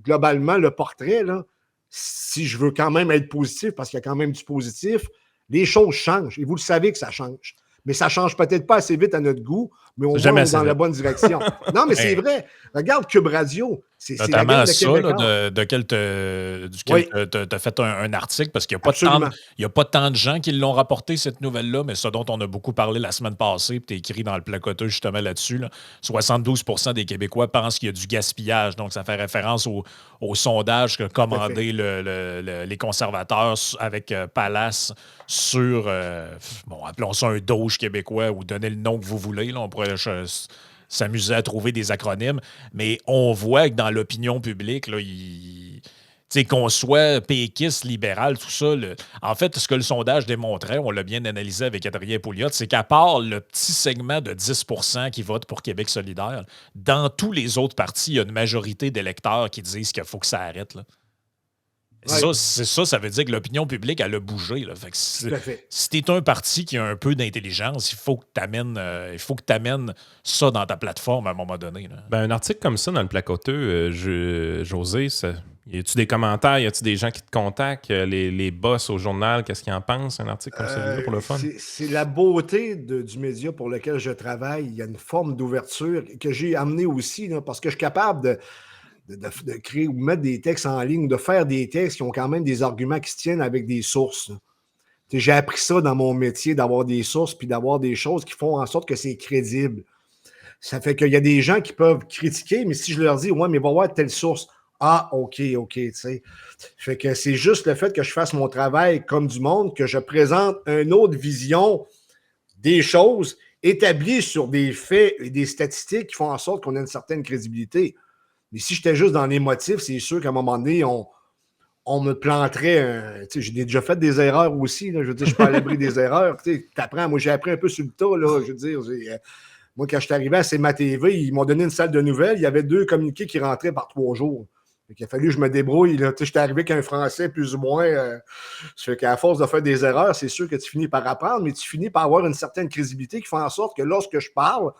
globalement le portrait, là, si je veux quand même être positif, parce qu'il y a quand même du positif, les choses changent. Et vous le savez que ça change. Mais ça ne change peut-être pas assez vite à notre goût, mais on va dans la bonne direction. Non, mais c'est vrai. Regarde Cube Radio. C'est notamment la ça, là, duquel tu as fait un article, parce qu'il n'y a pas tant de gens qui l'ont rapporté, cette nouvelle-là, mais ce dont on a beaucoup parlé la semaine passée, puis tu as écrit dans le placoteux justement là-dessus, là, 72% des Québécois pensent qu'il y a du gaspillage. Donc, ça fait référence au sondage que commandaient les conservateurs avec Palace sur, appelons ça un Doge québécois, ou donnez le nom que vous voulez. Là, on pourrait s'amuser à trouver des acronymes, mais on voit que dans l'opinion publique, là, qu'on soit péquiste, libéral, tout ça, en fait, ce que le sondage démontrait, on l'a bien analysé avec Adrien Pouliot, c'est qu'à part le petit segment de 10% qui vote pour Québec solidaire, dans tous les autres partis, il y a une majorité d'électeurs qui disent qu'il faut que ça arrête. Là. Ouais. Ça veut dire que l'opinion publique, elle a bougé. Là. Fait que si tu es un parti qui a un peu d'intelligence, il faut que tu amènes ça dans ta plateforme à un moment donné. Là. Ben, un article comme ça dans le placoteux, José, y a-tu des commentaires, y a-tu des gens qui te contactent, les boss au journal, qu'est-ce qu'ils en pensent, un article comme celui-là pour le fun? C'est la beauté du média pour lequel je travaille. Il y a une forme d'ouverture que j'ai amenée aussi, là, parce que je suis capable de créer ou mettre des textes en ligne, de faire des textes qui ont quand même des arguments qui se tiennent avec des sources. J'ai appris ça dans mon métier, d'avoir des sources puis d'avoir des choses qui font en sorte que c'est crédible. Ça fait qu'il y a des gens qui peuvent critiquer, mais si je leur dis « Ouais, mais va voir telle source », ah, OK, tu sais. Fait que c'est juste le fait que je fasse mon travail comme du monde, que je présente une autre vision des choses établies sur des faits et des statistiques qui font en sorte qu'on a une certaine crédibilité. Mais si j'étais juste dans les motifs, c'est sûr qu'à un moment donné, on me planterait. J'ai déjà fait des erreurs aussi. Là, je veux dire, je suis pas à l'abri des erreurs. T'apprends. Moi, j'ai appris un peu sur le tas. Là, je veux dire, moi, quand je suis arrivé à CMA-TV, ils m'ont donné une salle de nouvelles. Il y avait 2 communiqués qui rentraient par 3 jours. Il a fallu que je me débrouille. J'étais arrivé avec un français plus ou moins. Ça fait qu'à force de faire des erreurs, c'est sûr que tu finis par apprendre, mais tu finis par avoir une certaine crédibilité qui fait en sorte que lorsque je parle,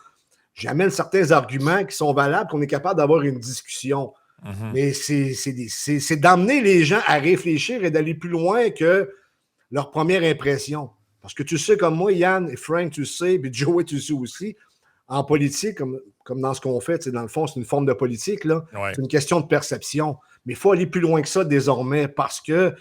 j'amène certains arguments qui sont valables, qu'on est capable d'avoir une discussion. Mm-hmm. Mais c'est d'amener les gens à réfléchir et d'aller plus loin que leur première impression. Parce que tu sais comme moi, Yann et Frank, tu sais, puis Joey, tu sais aussi, en politique, comme dans ce qu'on fait, dans le fond, c'est une forme de politique, là. Ouais. C'est une question de perception. Mais il faut aller plus loin que ça désormais parce que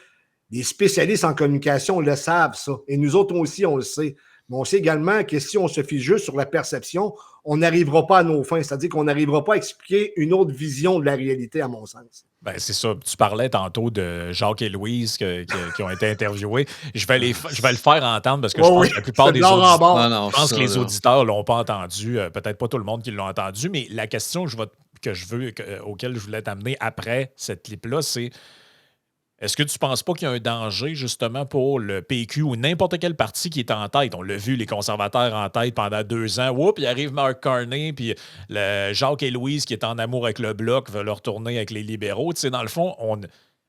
les spécialistes en communication le savent, ça. Et nous autres aussi, on le sait. Mais on sait également que si on se fie juste sur la perception, on n'arrivera pas à nos fins. C'est-à-dire qu'on n'arrivera pas à expliquer une autre vision de la réalité, à mon sens. Ben, c'est ça. Tu parlais tantôt de Jacques et Louise qui ont été interviewés. Je vais le faire entendre parce que je pense que la plupart des auditeurs, les auditeurs ne l'ont pas entendu. Peut-être pas tout le monde qui l'a entendu, mais la question auquel je voulais t'amener après cette clip-là, c'est est-ce que tu ne penses pas qu'il y a un danger, justement, pour le PQ ou n'importe quel parti qui est en tête? On l'a vu, les conservateurs en tête pendant 2 ans. Oups, il arrive Mark Carney, puis Jacques et Louise, qui est en amour avec le Bloc, veulent retourner avec les libéraux. Tu sais, dans le fond,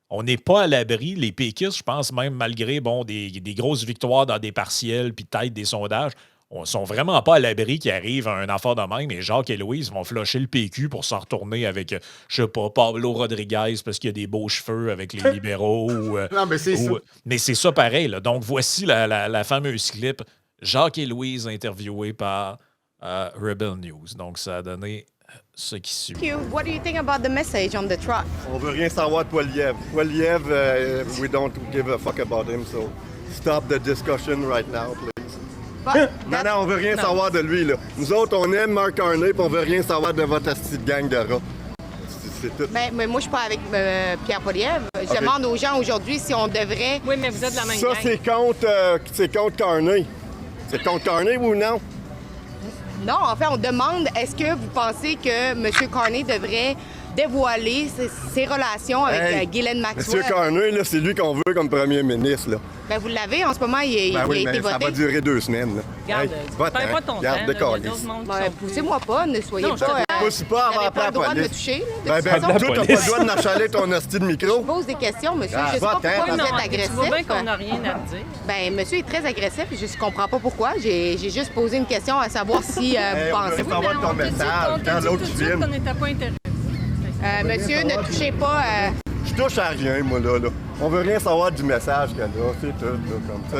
on n'est pas à l'abri. Les péquistes, je pense, même malgré des grosses victoires dans des partiels puis tête des sondages, on ne sont vraiment pas à l'abri qu'il arrive un affaire de même. Et Jacques et Louise vont flusher le PQ pour s'en retourner avec, je sais pas, Pablo Rodriguez parce qu'il a des beaux cheveux avec les libéraux. Non, mais c'est ça. Mais c'est ça pareil. Là. Donc, voici la fameuse clip. Jacques et Louise interviewés par Rebel News. Donc, ça a donné ce qui suit. What do you think about the message on the truck? On veut rien savoir de Poiliev. Poiliev, we don't give a fuck about him, so stop the discussion right now, please. Non, on veut rien savoir de lui, là. Nous autres, on aime Mark Carney, puis on veut rien savoir de votre petite gang de rats. C'est tout. Mais moi, je suis pas avec Pierre Poilievre. Je demande aux gens aujourd'hui si on devrait... Oui, mais vous êtes la même gang. Ça, c'est contre Carney. C'est contre Carney ou non? Non, en fait, on demande, est-ce que vous pensez que M. Carney devrait dévoiler ses relations avec Ghislaine Maxwell? M. Carney, là, c'est lui qu'on veut comme premier ministre, là. Ben, vous l'avez, en ce moment, il a été voté. Ça va durer 2 semaines, là. Regarde, perds pas ton temps, poussez-moi pas, ne soyez pas... Pousse pas avant pas le droit de me toucher, là, toi, t'as pas le droit de m'achaler ton hostie de micro. Je pose des questions, monsieur. Je sais pas pourquoi vous êtes agressif. Tu vois bien qu'on n'a rien à dire. Ben, monsieur est très agressif et je ne comprends pas pourquoi. J'ai juste posé une question à savoir si vous pensez... On veut savoir ton message, quand l'autre qui vient. On n'était pas intéressé. Monsieur, ne touchez pas... Je touche à rien, moi, là. On veut rien savoir du message qu'elle a, c'est tout, là, comme ça.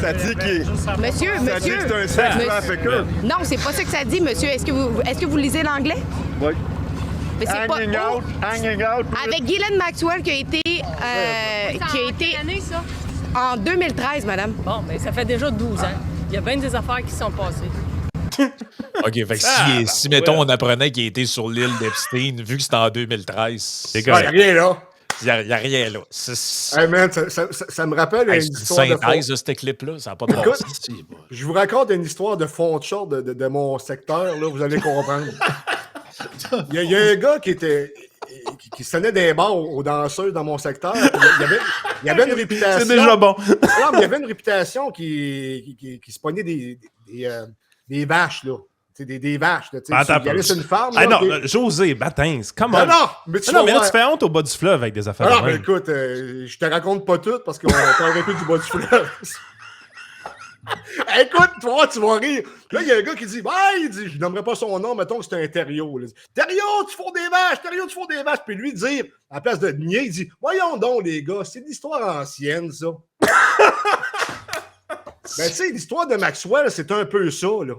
Ça dit qu'il... Monsieur, ça dit que c'est un sex trafficker. Non, c'est pas ça que ça dit, monsieur. Est-ce que vous lisez l'anglais? Oui. Mais c'est pas... Hanging out. Avec Ghislaine Maxwell qui a été... année, ça? En 2013, madame. Bon, mais ça fait déjà 12 ans. Il y a bien des affaires qui sont passées. OK, fait que si mettons, on apprenait qu'il était sur l'île d'Epstein, vu que c'était en 2013... Il n'y a rien là. Il n'y a rien là. Hey man, ça me rappelle une histoire de synthèse de cette clip-là, ça n'a pas de Écoute, je vous raconte une histoire de fond de short de mon secteur, là, vous allez comprendre. Il y a un gars qui sonnait des bars aux danseuses dans mon secteur. Il y avait une réputation... C'est déjà bon. Non, mais il y avait une réputation qui se pognait des vaches, là. Des vaches, là. Il y avait sur une farme. Ah non, José, Batins, comment? Non, mais tu fais honte au bas du fleuve avec des affaires. Non, mais écoute, je te raconte pas tout parce qu'on parlerait plus du bas du fleuve. Écoute, toi, tu vas rire. Là, il y a un gars qui dit, il dit, je nommerai pas son nom, mettons que c'est un Thériault. Thériaut, tu fous des vaches, Thériaut, tu fous des vaches. Puis lui dire, à la place de nier, il dit, voyons donc, les gars, c'est une histoire ancienne, ça. Ben, tu sais, l'histoire de Maxwell, c'est un peu ça, là.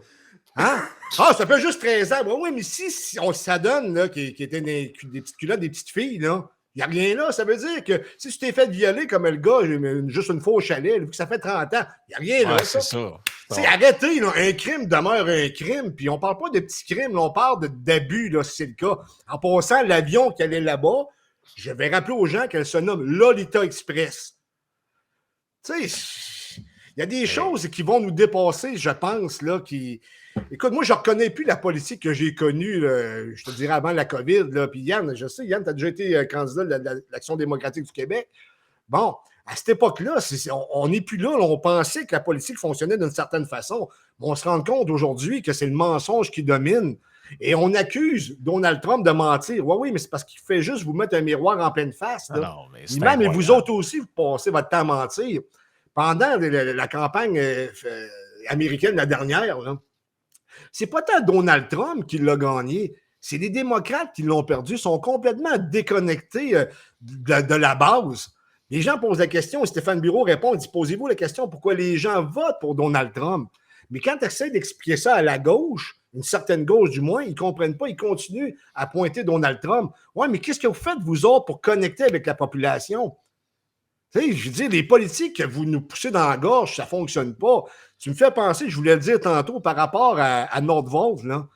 Hein? Ah, ça fait juste 13 ans. Oui, mais si on s'adonne, là, qui était des petites culottes des petites filles, là, il n'y a rien là. Ça veut dire que si tu t'es fait violer comme le gars, juste une fois au chalet, vu que ça fait 30 ans, il n'y a rien là. C'est ça. C'est arrêtez, là, un crime demeure un crime. Puis on parle pas de petits crimes, là, on parle d'abus, là, si c'est le cas. En passant, l'avion qui allait là-bas, je vais rappeler aux gens qu'elle se nomme Lolita Express. Tu sais, Il y a des choses qui vont nous dépasser, je pense, là, qui... Écoute, moi, je ne reconnais plus la politique que j'ai connue, je te dirais, avant la COVID. Là. Puis Yann, je sais, Yann, tu as déjà été candidat de l'Action démocratique du Québec. Bon, à cette époque-là, on n'est plus là, on pensait que la politique fonctionnait d'une certaine façon. Mais on se rend compte aujourd'hui que c'est le mensonge qui domine. Et on accuse Donald Trump de mentir. Oui, mais c'est parce qu'il fait juste vous mettre un miroir en pleine face. Là. Non, mais c'est même, et vous autres aussi, vous passez votre temps à mentir. Pendant la campagne américaine, la dernière, c'est pas tant Donald Trump qui l'a gagné, c'est les démocrates qui l'ont perdu, ils sont complètement déconnectés de la base. Les gens posent la question, Stéphane Bureau répond, il dit, posez-vous la question, pourquoi les gens votent pour Donald Trump? Mais quand tu essaies d'expliquer ça à la gauche, une certaine gauche du moins, ils ne comprennent pas, ils continuent à pointer Donald Trump. Ouais, mais qu'est-ce que vous faites, vous autres, pour connecter avec la population? Tu sais, je veux dire, les politiques que vous nous poussez dans la gorge, ça ne fonctionne pas. Tu me fais penser, je voulais le dire tantôt, par rapport à Nordvold, là.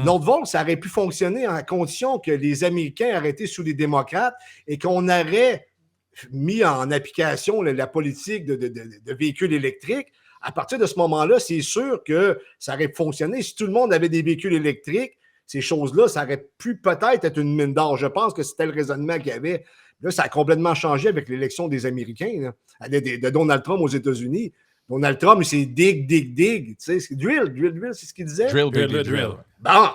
Nordvold, ça aurait pu fonctionner en condition que les Américains auraient été sous les démocrates et qu'on aurait mis en application la politique de véhicules électriques. À partir de ce moment-là, c'est sûr que ça aurait fonctionné. Si tout le monde avait des véhicules électriques, ces choses-là, ça aurait pu peut-être être une mine d'or. Je pense que c'était le raisonnement qu'il y avait. Là, ça a complètement changé avec l'élection des Américains, là, de Donald Trump aux États-unis. Donald Trump, c'est dig. Tu sais, c'est drill, c'est ce qu'il disait. Drill. Bon,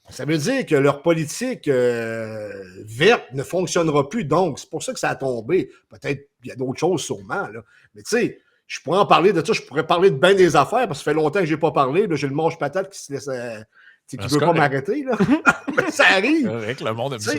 ça veut dire que leur politique verte ne fonctionnera plus. Donc, c'est pour ça que ça a tombé. Peut-être qu'il y a d'autres choses sûrement. Là. Mais tu sais, je pourrais en parler de ça. Je pourrais parler de bien des affaires parce que ça fait longtemps que je n'ai pas parlé. Là, j'ai le mange-patate qui se laisse... qui ne veut pas m'arrêter. Là. Mais ça arrive. Avec le monde aime ça.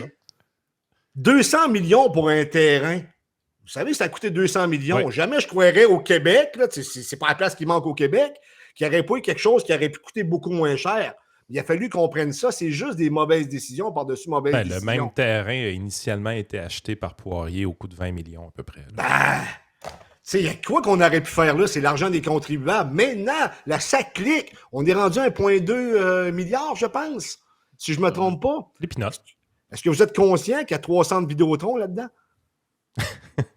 200 millions pour un terrain. Vous savez, ça a coûté 200 millions. Oui. Jamais je croirais au Québec, là, c'est pas la place qui manque au Québec, qu'il n'y aurait pas eu quelque chose qui aurait pu coûter beaucoup moins cher. Il a fallu qu'on prenne ça. C'est juste des mauvaises décisions par-dessus mauvaises décisions. Le même terrain a initialement été acheté par Poirier au coût de 20 millions à peu près. Il y a quoi qu'on aurait pu faire là? C'est l'argent des contribuables. Maintenant, ça clique. On est rendu à 1,2 milliard, je pense, si je ne me trompe pas. Les pinottes. Est-ce que vous êtes conscient qu'il y a 300 de Vidéotron là-dedans?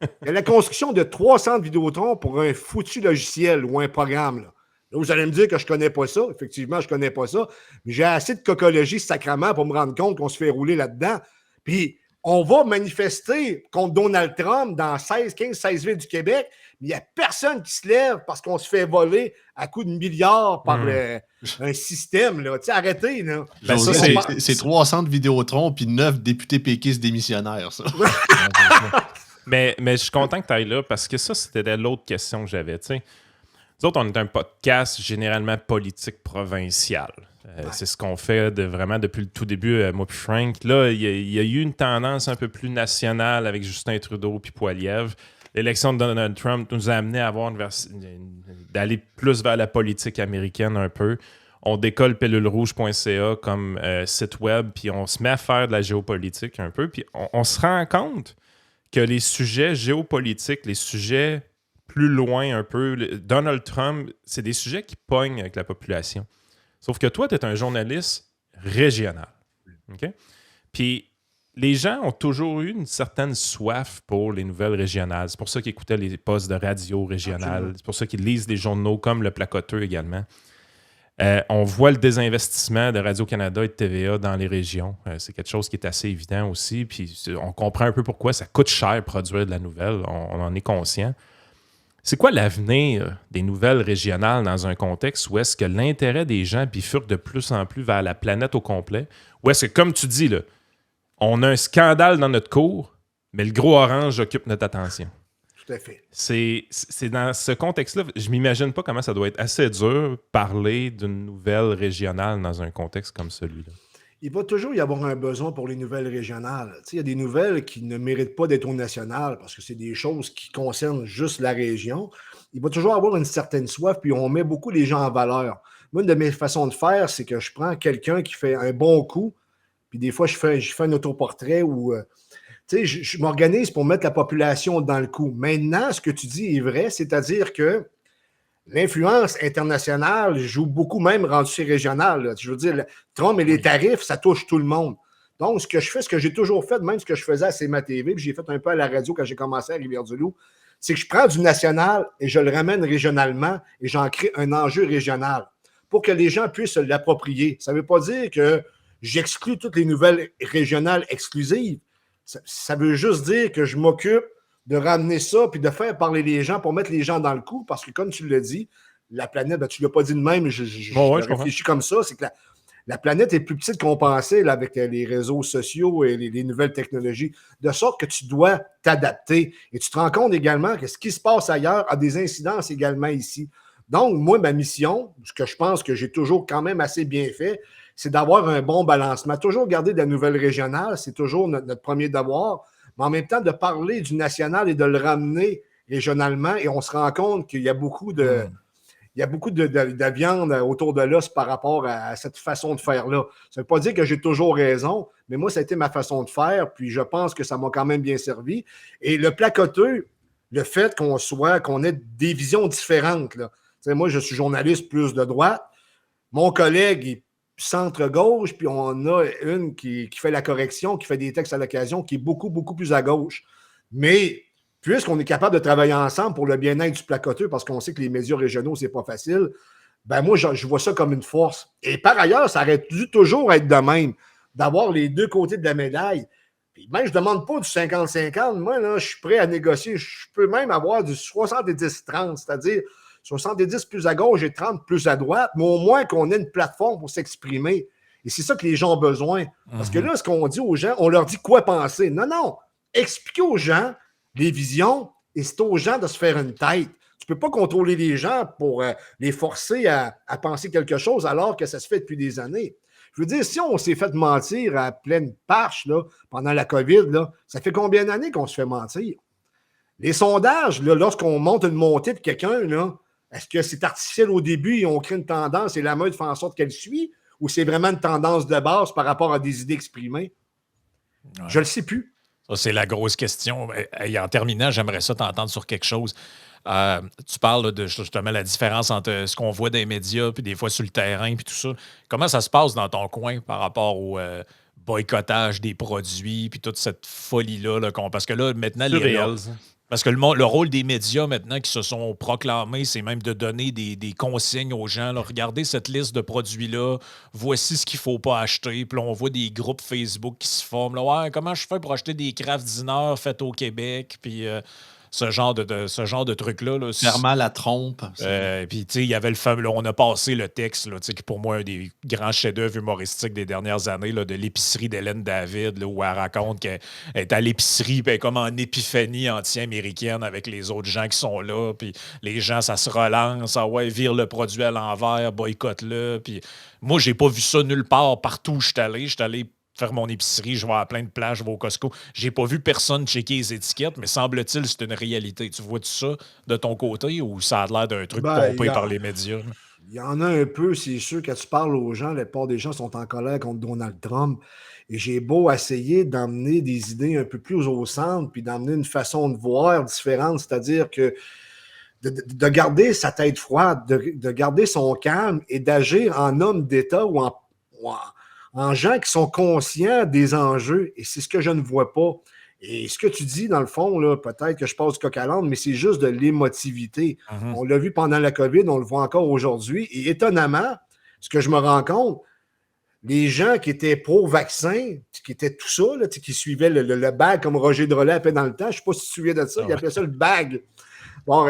Il y a la construction de 300 de Vidéotron pour un foutu logiciel ou un programme. Là, vous allez me dire que je ne connais pas ça. Effectivement, je ne connais pas ça. Mais j'ai assez de cocologie sacrement pour me rendre compte qu'on se fait rouler là-dedans. Puis, on va manifester contre Donald Trump dans 16 villes du Québec, mais il n'y a personne qui se lève parce qu'on se fait voler à coups de milliards par un système. Là. Arrêtez. Là. Ben, ça, c'est 300 de Vidéotron puis 9 députés péquistes démissionnaires. Ça. mais je suis content que tu ailles là parce que ça, c'était l'autre question que j'avais. T'sais. Nous autres, on est un podcast généralement politique provincial. C'est ce qu'on fait vraiment depuis le tout début, moi puis Frank. Là, il y a eu une tendance un peu plus nationale avec Justin Trudeau puis Poilievre. L'élection de Donald Trump nous a amené à avoir d'aller plus vers la politique américaine un peu. On décolle pellulerouge.ca comme site web, puis on se met à faire de la géopolitique un peu. Puis on se rend compte que les sujets géopolitiques, les sujets plus loin un peu, Donald Trump, c'est des sujets qui pognent avec la population. Sauf que toi, tu es un journaliste régional. Okay? Puis les gens ont toujours eu une certaine soif pour les nouvelles régionales. C'est pour ça qu'ils écoutaient les postes de radio régionales. C'est pour ça qu'ils lisent des journaux comme Le Placoteux également. On voit le désinvestissement de Radio-Canada et de TVA dans les régions. C'est quelque chose qui est assez évident aussi. Puis on comprend un peu pourquoi ça coûte cher produire de la nouvelle. On en est conscient. C'est quoi l'avenir des nouvelles régionales dans un contexte où est-ce que l'intérêt des gens bifurque de plus en plus vers la planète au complet? Ou est-ce que, comme tu dis, là, on a un scandale dans notre cour, mais le gros orange occupe notre attention? Tout à fait. C'est dans ce contexte-là, je m'imagine pas comment ça doit être assez dur parler d'une nouvelle régionale dans un contexte comme celui-là. Il va toujours y avoir un besoin pour les nouvelles régionales. Il y a des nouvelles qui ne méritent pas d'être au national parce que c'est des choses qui concernent juste la région. Il va toujours avoir une certaine soif, puis on met beaucoup les gens en valeur. Moi, une de mes façons de faire, c'est que je prends quelqu'un qui fait un bon coup, puis des fois, je fais un autoportrait où je m'organise pour mettre la population dans le coup. Maintenant, ce que tu dis est vrai, c'est-à-dire que l'influence internationale joue beaucoup, même rendu chez régional. Là. Je veux dire, Trump et les tarifs, ça touche tout le monde. Donc, ce que je fais, ce que j'ai toujours fait, même ce que je faisais à CMA TV, puis j'ai fait un peu à la radio quand j'ai commencé à Rivière-du-Loup, C'est que je prends du national et je le ramène régionalement et j'en crée un enjeu régional pour que les gens puissent l'approprier. Ça ne veut pas dire que j'exclus toutes les nouvelles régionales exclusives. Ça veut juste dire que je m'occupe de ramener ça puis de faire parler les gens pour mettre les gens dans le coup parce que, comme tu l'as dit, la planète, tu ne l'as pas dit de même, je réfléchis comme ça, c'est que la planète est plus petite qu'on pensait là, avec les réseaux sociaux et les nouvelles technologies, de sorte que tu dois t'adapter. Et tu te rends compte également que ce qui se passe ailleurs a des incidences également ici. Donc, moi, ma mission, ce que je pense que j'ai toujours quand même assez bien fait, c'est d'avoir un bon balancement. Toujours garder de la nouvelle régionale, c'est toujours notre premier devoir, mais en même temps de parler du national et de le ramener régionalement. Et on se rend compte qu'il y a beaucoup de... Il y a beaucoup de viande autour de l'os par rapport à cette façon de faire-là. Ça ne veut pas dire que j'ai toujours raison, mais moi, ça a été ma façon de faire, puis je pense que ça m'a quand même bien servi. Et le placoteux, le fait qu'on ait des visions différentes. Là. Moi, je suis journaliste plus de droite. Mon collègue est centre-gauche, puis on a une qui fait la correction, qui fait des textes à l'occasion, qui est beaucoup, beaucoup plus à gauche. Mais puisqu'on est capable de travailler ensemble pour le bien-être du placoteux, parce qu'on sait que les médias régionaux, c'est pas facile, ben moi, je vois ça comme une force. Et par ailleurs, ça aurait dû toujours être de même, d'avoir les deux côtés de la médaille. Puis même, je ne demande pas du 50-50. Moi, là, je suis prêt à négocier. Je peux même avoir du 70-30, c'est-à-dire 70 plus à gauche et 30 plus à droite, mais au moins qu'on ait une plateforme pour s'exprimer. Et c'est ça que les gens ont besoin. Parce que là, ce qu'on dit aux gens, on leur dit quoi penser. Non. Expliquez aux gens les visions, et c'est aux gens de se faire une tête. Tu ne peux pas contrôler les gens pour les forcer à penser quelque chose alors que ça se fait depuis des années. Je veux dire, si on s'est fait mentir à pleine parche là, pendant la COVID, là, ça fait combien d'années qu'on se fait mentir? Les sondages, là, lorsqu'on monte une montée de quelqu'un, là, est-ce que c'est artificiel au début et on crée une tendance et la meute fait en sorte qu'elle suit, ou c'est vraiment une tendance de base par rapport à des idées exprimées? Ouais. Je ne le sais plus. Ça, c'est la grosse question. Et en terminant, j'aimerais ça t'entendre sur quelque chose. Tu parles de justement la différence entre ce qu'on voit dans les médias puis des fois sur le terrain puis tout ça. Comment ça se passe dans ton coin par rapport au boycottage des produits puis toute cette folie-là? Parce que là, maintenant, parce que le rôle des médias maintenant qui se sont proclamés, c'est même de donner des consignes aux gens. Là, regardez cette liste de produits-là, voici ce qu'il ne faut pas acheter. Puis là, on voit des groupes Facebook qui se forment. Là, ouais, comment je fais pour acheter des craft dinner faits au Québec? Puis ce genre de truc-là. Là, clairement, la trompe. Puis, tu sais, il y avait le fameux... Là, on a passé le texte, là, qui pour moi, un des grands chefs-d'œuvre humoristiques des dernières années, là, de l'épicerie d'Hélène David, là, où elle raconte qu'elle est à l'épicerie, puis elle est comme en épiphanie anti-américaine avec les autres gens qui sont là, puis les gens, ça se relance, ah ouais, vire le produit à l'envers, boycotte-le. Puis moi, j'ai pas vu ça nulle part, partout où je suis allé faire mon épicerie, je vais à plein de plages, je vais au Costco. J'ai pas vu personne checker les étiquettes, mais semble-t-il c'est une réalité. Tu vois-tu ça de ton côté ou ça a l'air d'un truc pompé par les médias? Il y en a un peu, c'est sûr, quand tu parles aux gens, la plupart des gens sont en colère contre Donald Trump. Et j'ai beau essayer d'emmener des idées un peu plus au centre, puis d'emmener une façon de voir différente, c'est-à-dire que de garder sa tête froide, de garder son calme et d'agir en homme d'État ou en gens qui sont conscients des enjeux, et c'est ce que je ne vois pas. Et ce que tu dis, dans le fond, là, peut-être que je passe du coq à l'âne, mais c'est juste de l'émotivité. On l'a vu pendant la COVID, on le voit encore aujourd'hui, et étonnamment, ce que je me rends compte, les gens qui étaient pro-vaccin, qui étaient tout ça, là, qui suivaient le bag, comme Roger Drolet appelait dans le temps, je ne sais pas si tu te souviens de ça, il appelait ça le bag. Bon,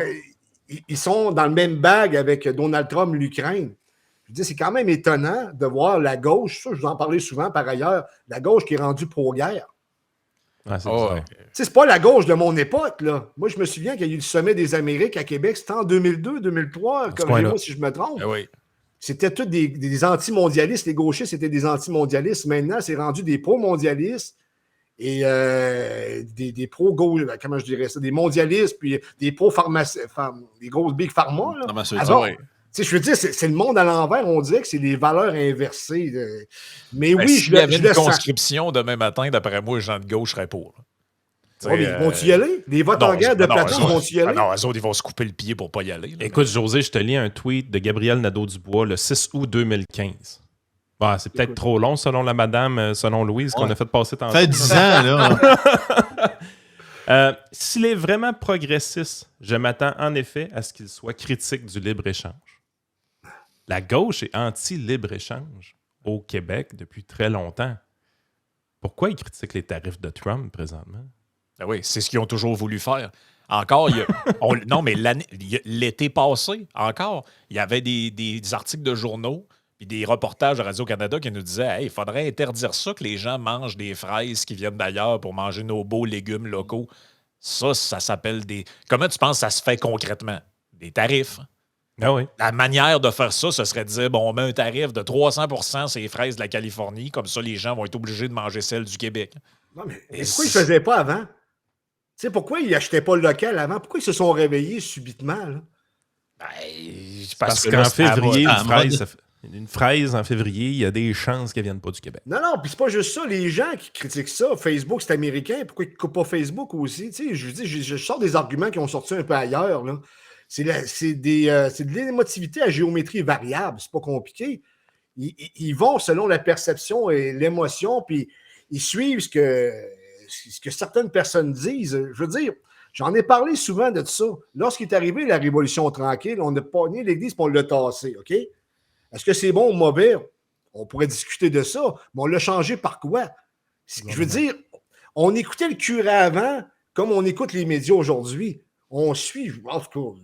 ils sont dans le même bag avec Donald Trump, l'Ukraine. Je dis, c'est quand même étonnant de voir la gauche, ça, je vous en parlais souvent par ailleurs, la gauche qui est rendue pro-guerre. Ah, c'est pas la gauche de mon époque, là. Moi, je me souviens qu'il y a eu le sommet des Amériques à Québec, c'était en 2002, 2003, corrigez-moi si je me trompe. Oui. C'était tous des anti-mondialistes. Les gauchistes étaient des anti-mondialistes. Maintenant, c'est rendu des pro-mondialistes et des pro-gauche, comment je dirais ça, des mondialistes, puis des pro-pharmacie, des grosses big pharma. Je veux dire, c'est le monde à l'envers. On dirait que c'est des valeurs inversées. Mais oui, s'il y avait une conscription demain matin, d'après moi, les gens de gauche seraient pour. Mais vont-tu y aller? Les votes en guerre de plateau, vont-tu y aller? Non, eux autres, ils vont se couper le pied pour pas y aller. Là, écoute, José, je te lis un tweet de Gabriel Nadeau-Dubois le 6 août 2015. Bon, c'est peut-être trop long selon la madame, selon Louise, qu'on a fait passer tantôt. Ça fait 10 ans, là. S'il est vraiment progressiste, je m'attends en effet à ce qu'il soit critique du libre-échange. La gauche est anti-libre-échange au Québec depuis très longtemps. Pourquoi ils critiquent les tarifs de Trump présentement? Ben oui, c'est ce qu'ils ont toujours voulu faire. Encore, non, mais l'été passé, encore, il y avait des articles de journaux puis des reportages de Radio-Canada qui nous disaient « Hey, il faudrait interdire ça, que les gens mangent des fraises qui viennent d'ailleurs pour manger nos beaux légumes locaux. » Ça s'appelle des... Comment tu penses que ça se fait concrètement? Des tarifs. Ah oui. La manière de faire ça, ce serait de dire, bon, on met un tarif de 300% sur les fraises de la Californie, comme ça, les gens vont être obligés de manger celles du Québec. Non, mais pourquoi ils ne faisaient pas avant? Tu sais, pourquoi ils n'achetaient pas le local avant? Pourquoi ils se sont réveillés subitement? Là? Parce qu'en février, une fraise en février, il y a des chances qu'elle ne vienne pas du Québec. Non, puis c'est pas juste ça. Les gens qui critiquent ça, Facebook, c'est américain. Pourquoi ils ne coupent pas Facebook aussi? Tu sais, je sors des arguments qui ont sorti un peu ailleurs, là. C'est de l'émotivité à géométrie variable. C'est pas compliqué. Ils vont selon la perception et l'émotion, puis ils suivent ce que certaines personnes disent. Je veux dire, j'en ai parlé souvent de ça. Lorsqu'il est arrivé la Révolution tranquille, on a pogné l'Église et on l'a tassé, OK? Est-ce que c'est bon ou mauvais? On pourrait discuter de ça, mais on l'a changé par quoi? Je veux dire, on écoutait le curé avant comme on écoute les médias aujourd'hui. On suit, en tout cas,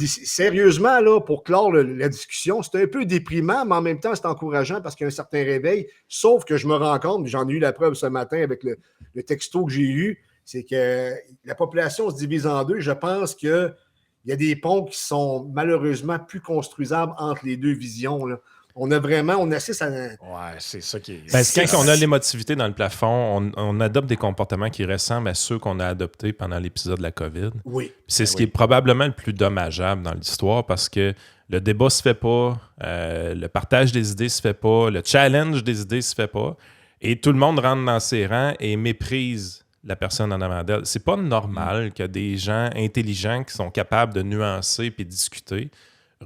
sérieusement, là, pour clore la discussion, c'est un peu déprimant, mais en même temps, c'est encourageant parce qu'il y a un certain réveil. Sauf que je me rends compte, j'en ai eu la preuve ce matin avec le texto que j'ai eu, c'est que la population se divise en deux. Je pense qu'il y a des ponts qui sont malheureusement plus construisables entre les deux visions, là. On assiste à... Ouais, c'est ça qui est... Parce que quand on a l'émotivité dans le plafond, on adopte des comportements qui ressemblent à ceux qu'on a adoptés pendant l'épisode de la COVID. Oui. Puis c'est ce qui est probablement le plus dommageable dans l'histoire parce que le débat se fait pas, le partage des idées se fait pas, le challenge des idées se fait pas, et tout le monde rentre dans ses rangs et méprise la personne en avant d'elle. C'est pas normal que des gens intelligents qui sont capables de nuancer puis de discuter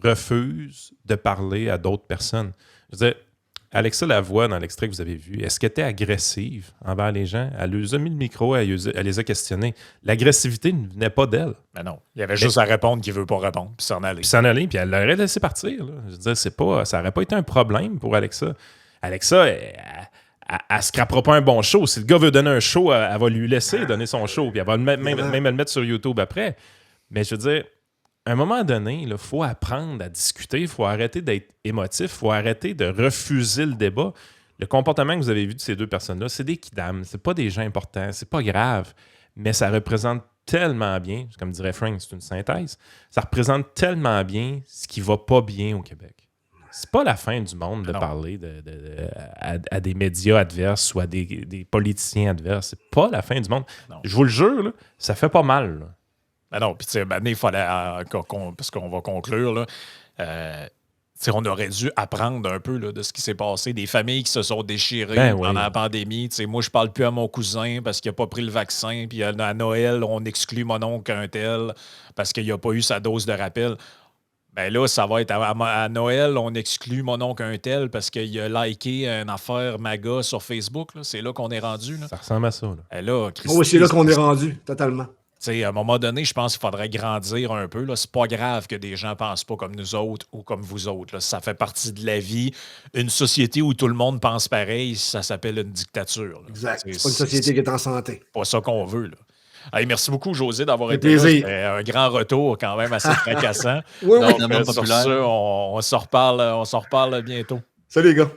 refuse de parler à d'autres personnes. Je veux dire, Alexa Lavoie, dans l'extrait que vous avez vu, est-ce qu'elle était agressive envers les gens? Elle leur a mis le micro, elle les a questionnés. L'agressivité ne venait pas d'elle. Mais non, il y avait juste à répondre qu'il ne veut pas répondre, puis s'en aller. Puis elle l'aurait laissé partir. Là. Je veux dire, ça n'aurait pas été un problème pour Alexa. Alexa, elle ne scrapera pas un bon show. Si le gars veut donner un show, elle va lui laisser donner son show, puis elle va même le mettre sur YouTube après. Mais je veux dire, à un moment donné, il faut apprendre à discuter, il faut arrêter d'être émotif, il faut arrêter de refuser le débat. Le comportement que vous avez vu de ces deux personnes-là, c'est des kidams, c'est pas des gens importants, c'est pas grave, mais ça représente tellement bien, comme dirait Frank, c'est une synthèse, ça représente tellement bien ce qui va pas bien au Québec. C'est pas la fin du monde de parler à des médias adverses ou à des politiciens adverses. C'est pas la fin du monde. Non. Je vous le jure, là, ça fait pas mal, là. Ben non, puis tu sais, il fallait, parce qu'on va conclure, là, on aurait dû apprendre un peu là, de ce qui s'est passé, des familles qui se sont déchirées pendant la pandémie. T'sais, moi, je parle plus à mon cousin parce qu'il n'a pas pris le vaccin, puis à Noël, on exclut mon oncle un tel parce qu'il n'a pas eu sa dose de rappel. Ben là, ça va être à Noël, on exclut mon oncle un tel parce qu'il a liké une affaire MAGA sur Facebook. Là. C'est là qu'on est rendu. Là. Ça ressemble à ça. Là. Là, c'est là qu'on est rendu, totalement. T'sais, à un moment donné, je pense qu'il faudrait grandir un peu. Là. C'est pas grave que des gens ne pensent pas comme nous autres ou comme vous autres. Là. Ça fait partie de la vie. Une société où tout le monde pense pareil, ça s'appelle une dictature. Là. Exact. C'est pas une société qui est en santé. C'est pas ça qu'on veut. Là. Hey, merci beaucoup, José, d'avoir été là. C'était un grand retour quand même assez fracassant. Oui, donc, sur ça, on s'en reparle bientôt. Salut les gars.